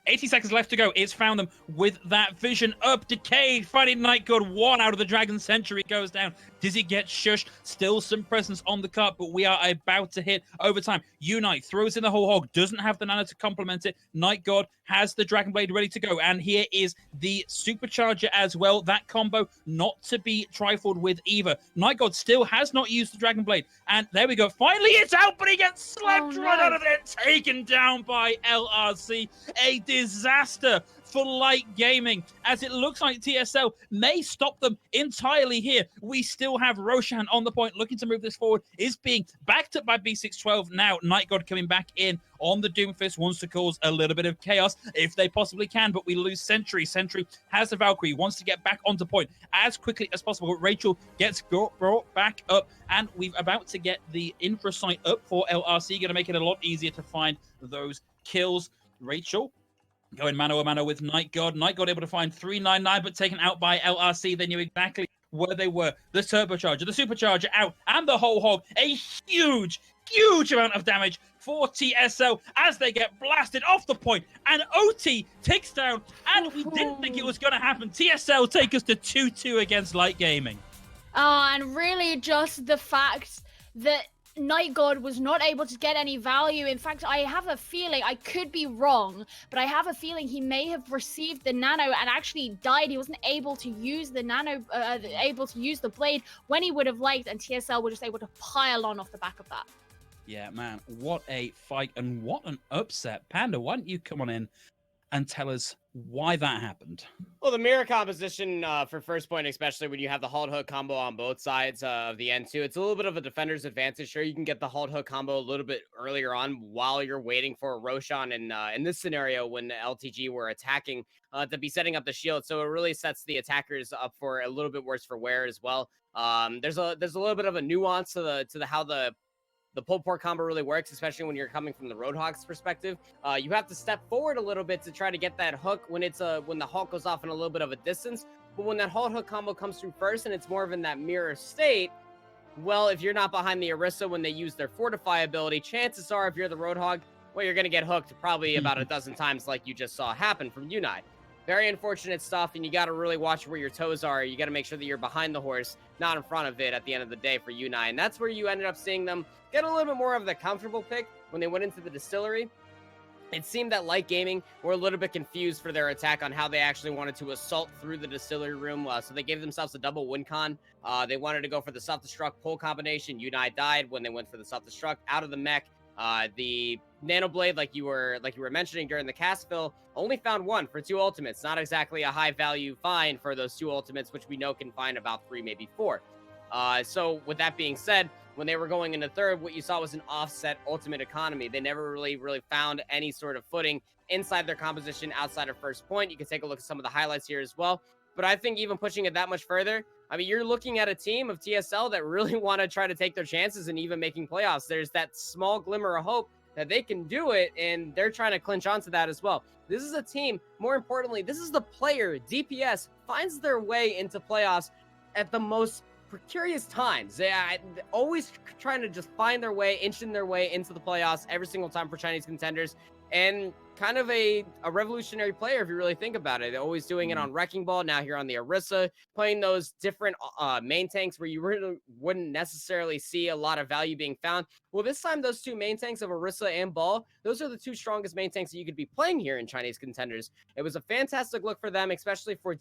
80 seconds left to go. It's found them with that vision up. Decay finding Night God. One out of the Dragon Century goes down. Dizzy gets shushed. Still some presence on the cart, but we are about to hit overtime. Unite throws in the whole hog. Doesn't have the nano to complement it. Night God has the Dragon Blade ready to go. And here is the Supercharger as well. That combo not to be trifled with either. Night God still has not used the Dragon Blade. And there we go. Finally, it's out, but he gets slapped right out of it. Taken down by LRC. A disaster for Light Gaming, as it looks like TSL may stop them entirely here. We still have Roshan on the point, looking to move this forward, is being backed up by B612. Now, Night God coming back in on the Doomfist, wants to cause a little bit of chaos if they possibly can, but we lose Sentry. Sentry has the Valkyrie, wants to get back onto point as quickly as possible. Rachel gets brought back up, and we're about to get the infra site up for LRC, going to make it a lot easier to find those kills. Rachel going mano a mano with Night God. Night God able to find 399, but taken out by LRC. They knew exactly where they were. The turbocharger, the supercharger out, and the whole hog. A huge amount of damage for TSL as they get blasted off the point. And OT ticks down, and we didn't think it was going to happen. TSL take us to 2-2 against Light Gaming. And really just the fact that Night God was not able to get any value. In fact, I have a feeling, I could be wrong, but I have a feeling he may have received the nano and actually died. He wasn't able to use the nano, able to use the blade when he would have liked, and TSL were just able to pile on off the back of that. Yeah, man, what a fight and what an upset. Panda, why don't you come on in and tell us why that happened? Well, the mirror composition for first point, especially when you have the halt hook combo on both sides of the N2, it's a little bit of a defender's advantage. Sure, you can get the halt hook combo a little bit earlier on while you're waiting for Roshan, and in this scenario, when LTG were attacking, to be setting up the shield. So it really sets the attackers up for a little bit worse for wear as well. There's a little bit of a nuance to how the pull port combo really works, especially when you're coming from the Roadhog's perspective. You have to step forward a little bit to try to get that hook when when the halt goes off in a little bit of a distance. But when that halt hook combo comes through first and it's more of in that mirror state, well, if you're not behind the Orisa when they use their Fortify ability, chances are if you're the Roadhog, well, you're going to get hooked probably about a dozen times like you just saw happen from Unite. Very unfortunate stuff, and you got to really watch where your toes are. You got to make sure that you're behind the horse, not in front of it at the end of the day for Unite. And that's where you ended up seeing them get a little bit more of the comfortable pick when they went into the distillery. It seemed that Light Gaming were a little bit confused for their attack on how they actually wanted to assault through the distillery room. So they gave themselves a double win con. They wanted to go for the self-destruct pull combination. Unite died when they went for the self-destruct out of the mech. The Nano Blade, like you were mentioning during the cast, Phil, only found one for 2 ultimates. Not exactly a high value find for those 2 ultimates, which we know can find about 3, maybe 4. So with that being said, when they were going into third, what you saw was an offset ultimate economy. They never really found any sort of footing inside their composition outside of first point. You can take a look at some of the highlights here as well. But I think even pushing it that much further, I mean, you're looking at a team of TSL that really want to try to take their chances and even making playoffs. There's that small glimmer of hope that they can do it, and they're trying to clinch onto that as well. This is a team, more importantly, this is the player, DPS, finds their way into playoffs at the most precarious times. They always trying to just find their way, inching their way into the playoffs every single time for Chinese contenders. And kind of a revolutionary player, if you really think about it. They're always doing it on Wrecking Ball, now here on the Orisa, playing those different main tanks where you really wouldn't necessarily see a lot of value being found. Well, this time, those 2 main tanks of Orisa and Ball, those are the 2 strongest main tanks that you could be playing here in Chinese contenders. It was a fantastic look for them, especially for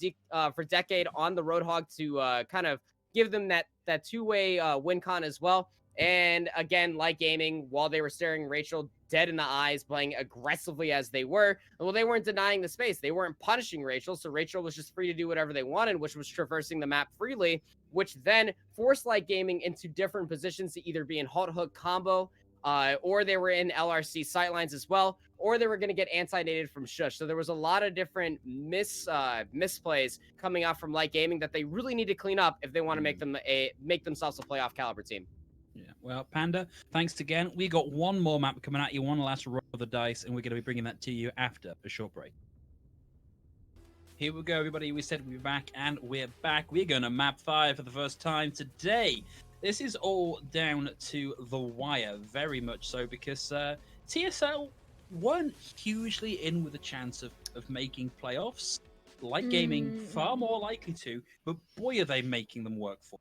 Decade on the Roadhog to kind of give them that 2-way win con as well. And again, Light Gaming, while they were staring Rachel dead in the eyes, playing aggressively as they were, well, they weren't denying the space. They weren't punishing Rachel, so Rachel was just free to do whatever they wanted, which was traversing the map freely, which then forced Light Gaming into different positions to either be in halt hook combo, or they were in LRC sightlines as well, or they were going to get anti-nated from Shush. So there was a lot of different misplays coming out from Light Gaming that they really need to clean up if they want to make themselves a playoff caliber team. Yeah, well, Panda, thanks again. We got one more map coming at you, one last roll of the dice, and we're going to be bringing that to you after a short break. Here we go, everybody. We said we'd be back, and we're back. We're going to map 5 for the first time today. This is all down to the wire, very much so, because TSL weren't hugely in with a chance of making playoffs. Light Gaming, far more likely to, but boy, are they making them work for.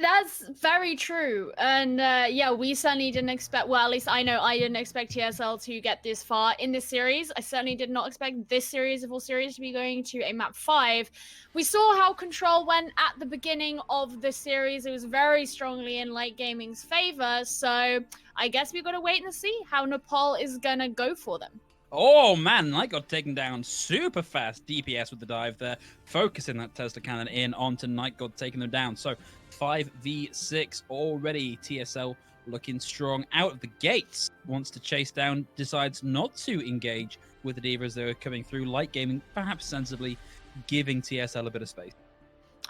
That's very true. And yeah, we certainly didn't expect, well, at least I know I didn't expect TSL to get this far in this series. I certainly did not expect this series, the full series, to be going to a map 5. We saw how Control went at the beginning of the series. It was very strongly in Light Gaming's favor. So I guess we've got to wait and see how Nepal is going to go for them. Oh man, Knight got taken down super fast. DPS with the dive there, focusing that Tesla cannon in onto Knight God, taking them down. So 5v6 already. TSL looking strong out of the gates. Wants to chase down, decides not to engage with the D.Va as they're coming through. Light Gaming, perhaps sensibly, giving TSL a bit of space.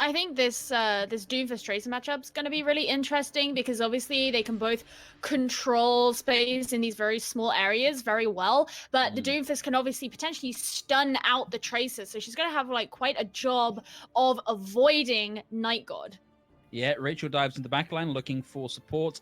I think this Doomfist Tracer matchup is going to be really interesting because obviously they can both control space in these very small areas very well, but the Doomfist can obviously potentially stun out the Tracer, so she's going to have like quite a job of avoiding Night God. Yeah, Rachel dives into the backline looking for support.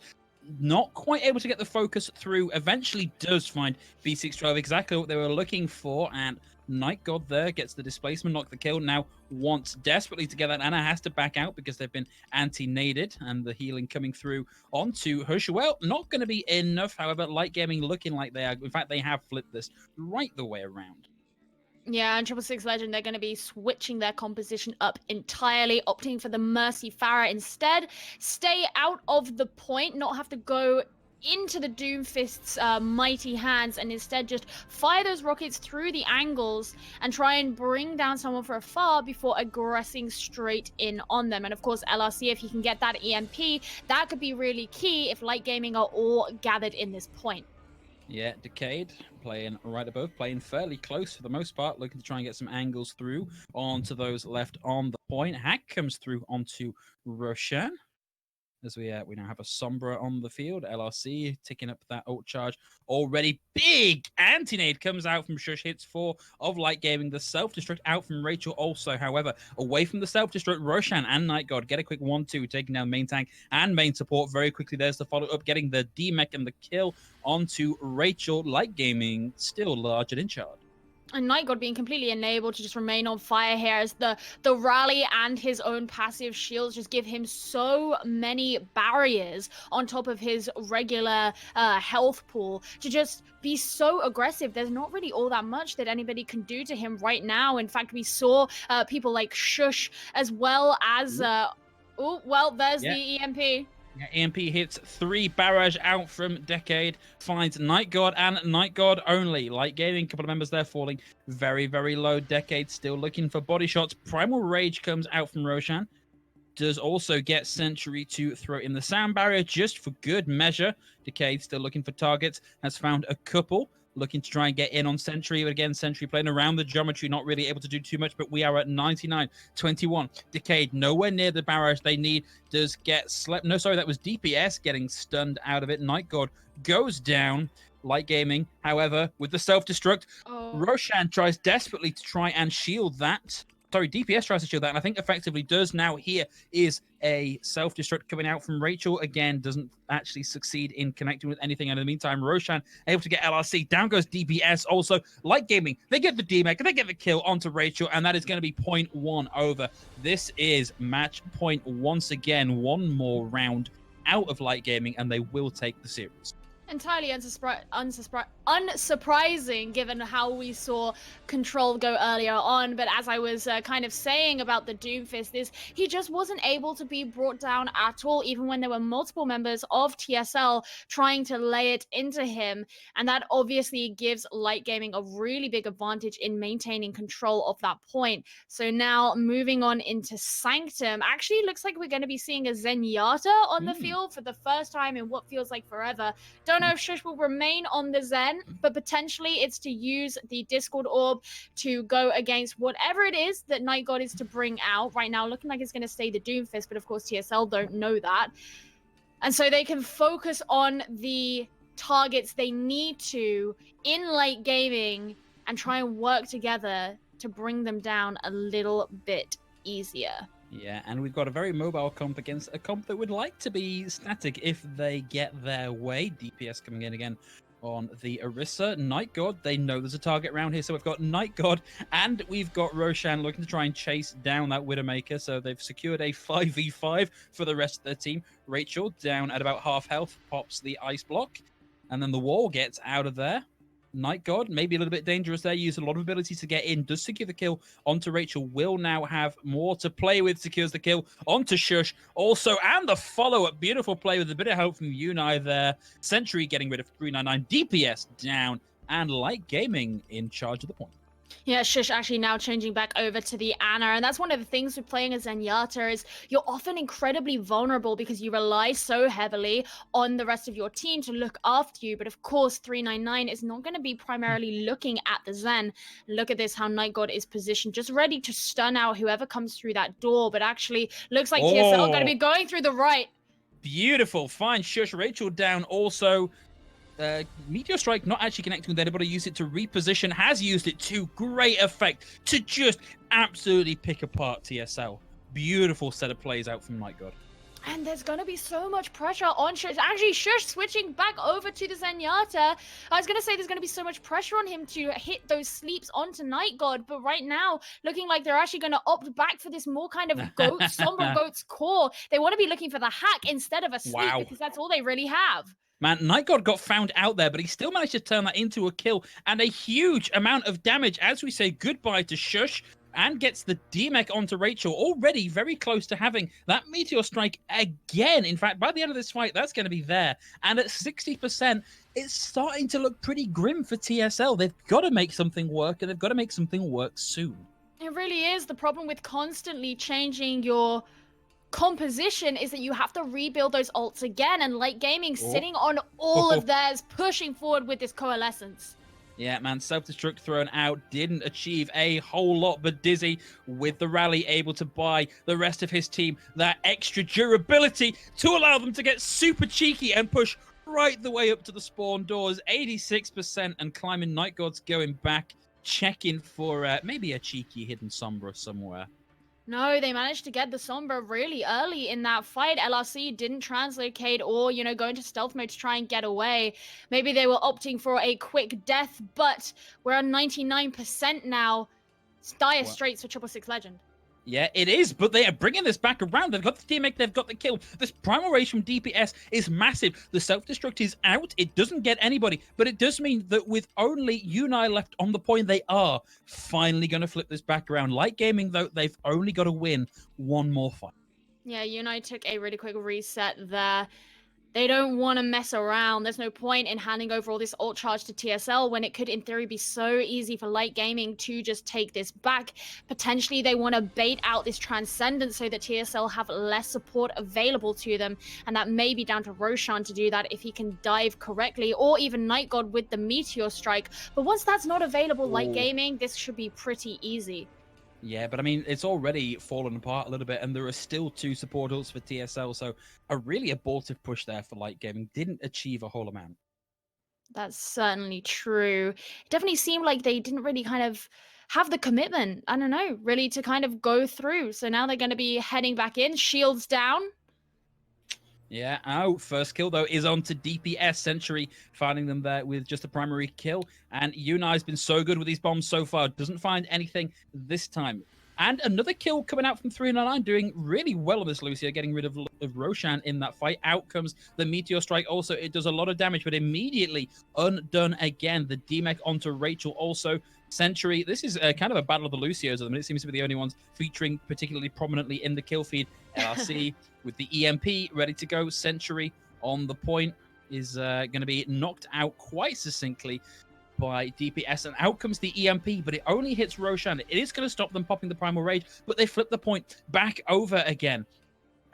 Not quite able to get the focus through. Eventually does find B612, exactly what they were looking for, and Night God there gets the displacement, knock the kill. Now wants desperately to get that. Anna has to back out because they've been anti-naded, and the healing coming through onto Hush. Well, not going to be enough. However, Light Gaming looking like they are. In fact, they have flipped this right the way around. Yeah, and 666 Legend, they're going to be switching their composition up entirely, opting for the Mercy Farah instead. Stay out of the point, not have to go into the Doomfist's mighty hands and instead just fire those rockets through the angles and try and bring down someone from afar before aggressing straight in on them. And of course, LRC, if he can get that EMP, that could be really key if Light Gaming are all gathered in this point. Yeah, Decade playing right above, playing fairly close for the most part, looking to try and get some angles through onto those left on the point. Hack comes through onto Roshan. As we now have a Sombra on the field. LRC ticking up that ult charge already. Big anti-nade comes out from Shush, hits 4 of Light Gaming. The self-destruct out from Rachel also. However, away from the self-destruct, Roshan and NightGod get a quick 1-2, taking down main tank and main support very quickly. There's the follow-up, getting the D-Mech and the kill onto Rachel. Light Gaming still large and in charge. And NightGod being completely unable to just remain on fire here as the rally and his own passive shields just give him so many barriers on top of his regular health pool to just be so aggressive. There's not really all that much that anybody can do to him right now. In fact, we saw people like Shush as well as... oh, well, there's the EMP. Yeah, EMP hits 3 barrage out from Decade, finds NightGod and NightGod only. Light Gaming, a couple of members there falling very, very low. Decade still looking for body shots. Primal Rage comes out from Roshan. Does also get Sentry to throw in the sound barrier just for good measure. Decade still looking for targets, has found a couple. Looking to try and get in on Sentry, but again, Sentry playing around the geometry, not really able to do too much, but we are at 99-21. Decade nowhere near the barrage they need, does get slept. No, sorry, that was DPS getting stunned out of it. NightGod goes down. Light Gaming, however, with the self-destruct, Roshan tries desperately to try and shield that. Sorry, DPS tries to shield that, and I think effectively does now. Here is a self-destruct coming out from Rachel. Again, doesn't actually succeed in connecting with anything. And in the meantime, Roshan able to get LRC. Down goes DPS. Also, Light Gaming, they get the D-Mech, they get the kill onto Rachel, and that is going to be point 1 over. This is match point once again. One more round out of Light Gaming, and they will take the series. Entirely unsurprising given how we saw Control go earlier on, but as I was kind of saying about the Doomfist, is he just wasn't able to be brought down at all, even when there were multiple members of TSL trying to lay it into him, and that obviously gives Light Gaming a really big advantage in maintaining control of that point. So now moving on into Sanctum, actually looks like we're going to be seeing a Zenyatta on the field for the first time in what feels like forever. Don't know if Shush will remain on the Zen, but potentially it's to use the Discord Orb to go against whatever it is that NightGod is to bring out. Right now, looking like it's going to stay the Doomfist, but of course TSL don't know that. And so they can focus on the targets they need to in Light Gaming and try and work together to bring them down a little bit easier. Yeah, and we've got a very mobile comp against a comp that would like to be static if they get their way. DPS coming in again on the Orisa. NightGod, they know there's a target around here, so we've got NightGod and we've got Roshan looking to try and chase down that Widowmaker, so they've secured a 5v5 for the rest of their team. Rachel, down at about half health, pops the ice block, and then the wall gets out of there. NightGod, maybe a little bit dangerous there, used a lot of ability to get in, does secure the kill onto Rachel, will now have more to play with, secures the kill onto Shush also, and the follow-up, beautiful play with a bit of help from Unai there. Sentry getting rid of 399, DPS down, and Light Gaming in charge of the point. Yeah, Shush actually now changing back over to the Ana, and that's one of the things with playing as Zenyatta is you're often incredibly vulnerable because you rely so heavily on the rest of your team to look after you, but of course 399 is not going to be primarily looking at the Zen. Look at this, how NightGod is positioned, just ready to stun out whoever comes through that door, but actually looks like TSL are going to be going through the right. Beautiful, fine Shush, Rachel down also. Meteor Strike not actually connecting with anybody, use it to reposition, has used it to great effect to just absolutely pick apart TSL. Beautiful set of plays out from NightGod. And there's going to be so much pressure on Shush. Actually, Shush switching back over to the Zenyatta. I was going to say there's going to be so much pressure on him to hit those sleeps onto NightGod, but right now, looking like they're actually going to opt back for this more kind of Sombra Goat's core. They want to be looking for the hack instead of a sleep because that's all they really have. Man, NightGod got found out there, but he still managed to turn that into a kill and a huge amount of damage as we say goodbye to Shush. and gets the D-Mech onto Rachel, already very close to having that Meteor Strike again. In fact, by the end of this fight, that's going to be there. And at 60%, it's starting to look pretty grim for TSL. They've got to make something work, and they've got to make something work soon. It really is. The problem with constantly changing your composition is that you have to rebuild those ults again, and Late Gaming sitting on all of theirs, pushing forward with this Coalescence. Yeah, man, self-destruct thrown out, didn't achieve a whole lot, but Dizzy, with the rally, able to buy the rest of his team that extra durability to allow them to get super cheeky and push right the way up to the spawn doors. 86% and climbing. Night God's going back, checking for maybe a cheeky hidden Sombra somewhere. No, they managed to get the Sombra really early in that fight. LRC didn't translocate or, go into stealth mode to try and get away. Maybe they were opting for a quick death, but we're on 99% now. It's dire straits for 666 Legend. Yeah, it is, but they are bringing this back around. They've got the teammate, they've got the kill. This primal rage from DPS is massive. The self-destruct is out. It doesn't get anybody, but it does mean that with only Unai left on the point, they are finally going to flip this back around. Light Gaming, though, they've only got to win one more fight. Yeah, Unai took a really quick reset there. They don't want to mess around. There's no point in handing over all this ult charge to TSL when it could, in theory, be so easy for Light Gaming to just take this back. Potentially, they want to bait out this Transcendence so that TSL have less support available to them. And that may be down to Roshan to do that if he can dive correctly, or even Night God with the Meteor Strike. But once that's not available, Light Gaming, this should be pretty easy. Yeah, but I mean, it's already fallen apart a little bit, and there are still 2 support ults for TSL, so a really abortive push there for Light Gaming. Didn't achieve a whole amount. That's certainly true. It definitely seemed like they didn't really kind of have the commitment, I don't know, really to kind of go through. So now they're going to be heading back in, shields down. Yeah, first kill, though, is on to DPS. Sentry finding them there with just a primary kill. And Unai's been so good with these bombs so far. Doesn't find anything this time. And another kill coming out from 399, doing really well on this Lucio, getting rid of Roshan in that fight. Out comes the Meteor Strike. Also, it does a lot of damage, but immediately undone again. The D-Mech onto Rachel also. Sentry, this is kind of a battle of the Lucios at the minute. It seems to be the only ones featuring particularly prominently in the kill feed. LRC with the EMP ready to go. Sentry on the point is going to be knocked out quite succinctly by DPS, and out comes the EMP, but it only hits Roshan. It is going to stop them popping the Primal Rage, but they flip the point back over again.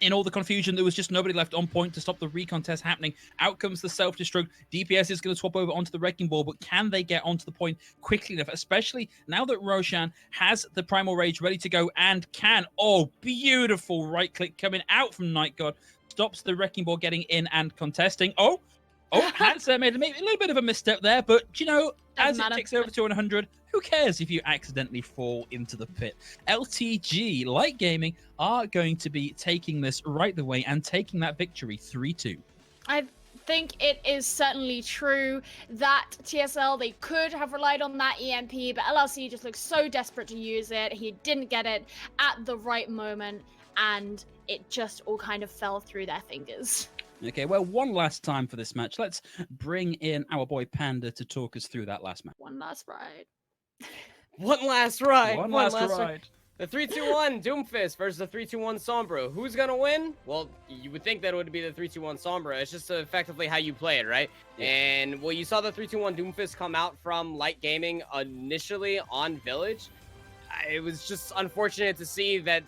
In all the confusion, there was just nobody left on point to stop the recontest happening. Out comes the self-destruct. DPS is going to swap over onto the Wrecking Ball, but can they get onto the point quickly enough? Especially now that Roshan has the Primal Rage ready to go and can. Oh, beautiful right-click coming out from Night God. Stops the Wrecking Ball getting in and contesting. Oh, Hamzah made a little bit of a misstep there, but, as it ticks over to 100, who cares if you accidentally fall into the pit? LTG, Light Gaming, are going to be taking this right the way and taking that victory 3-2. I think it is certainly true that TSL, they could have relied on that EMP, but LRC just looks so desperate to use it. He didn't get it at the right moment, and it just all kind of fell through their fingers. Okay, well, one last time for this match. Let's bring in our boy Panda to talk us through that last match. One last ride. One last ride. One last ride. The 3-2-1 Doomfist versus the 3-2-1 Sombra. Who's gonna win? Well, you would think that it would be the 3-2-1 Sombra. It's just effectively how you play it, right? Yeah. And, well, you saw the 3-2-1 Doomfist come out from Light Gaming initially on Village. It was just unfortunate to see that,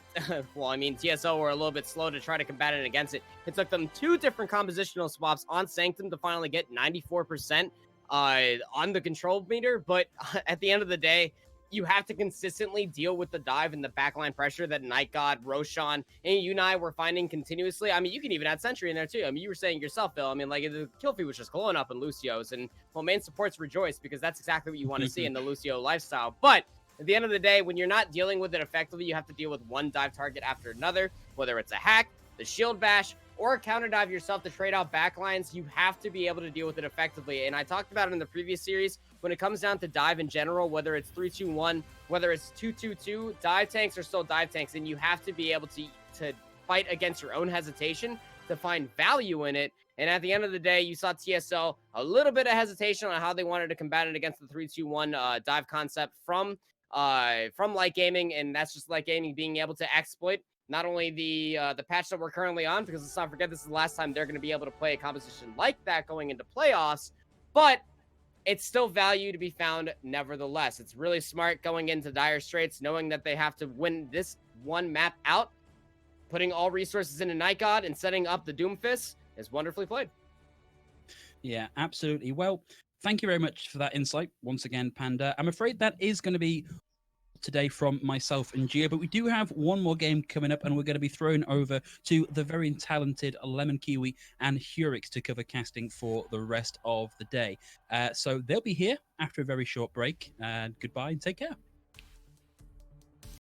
well, I mean, TSL were a little bit slow to try to combat it against it. It took them 2 different compositional swaps on Sanctum to finally get 94% on the control meter. But at the end of the day, you have to consistently deal with the dive and the backline pressure that Night God, Roshan, and Unai were finding continuously. I mean, you can even add Sentry in there too. I mean, you were saying yourself, Phil. I mean, like, the kill feed was just glowing up in Lucio's, and, well, main supports rejoice because that's exactly what you want to see in the Lucio lifestyle. But at the end of the day, when you're not dealing with it effectively, you have to deal with one dive target after another, whether it's a hack, the shield bash, or a counter dive yourself to trade out backlines. You have to be able to deal with it effectively. And I talked about it in the previous series. When it comes down to dive in general, whether it's 3-2-1, whether it's 2-2-2, dive tanks are still dive tanks, and you have to be able to fight against your own hesitation to find value in it. And at the end of the day, you saw TSL a little bit of hesitation on how they wanted to combat it against the 3-2-1 dive concept from from Light Gaming, and that's just Light Gaming being able to exploit not only the patch that we're currently on, because let's not forget this is the last time they're going to be able to play a composition like that going into playoffs, but it's still value to be found nevertheless. It's really smart going into dire straits, knowing that they have to win this one map out. Putting all resources into Night God and setting up the Doomfist is wonderfully played. Yeah, absolutely. Well, thank you very much for that insight once again, Panda. I'm afraid that is going to be today from myself and Geo, but we do have one more game coming up, and we're going to be thrown over to the very talented LemonKiwi and Heurix to cover casting for the rest of the day. So they'll be here after a very short break. Goodbye and take care.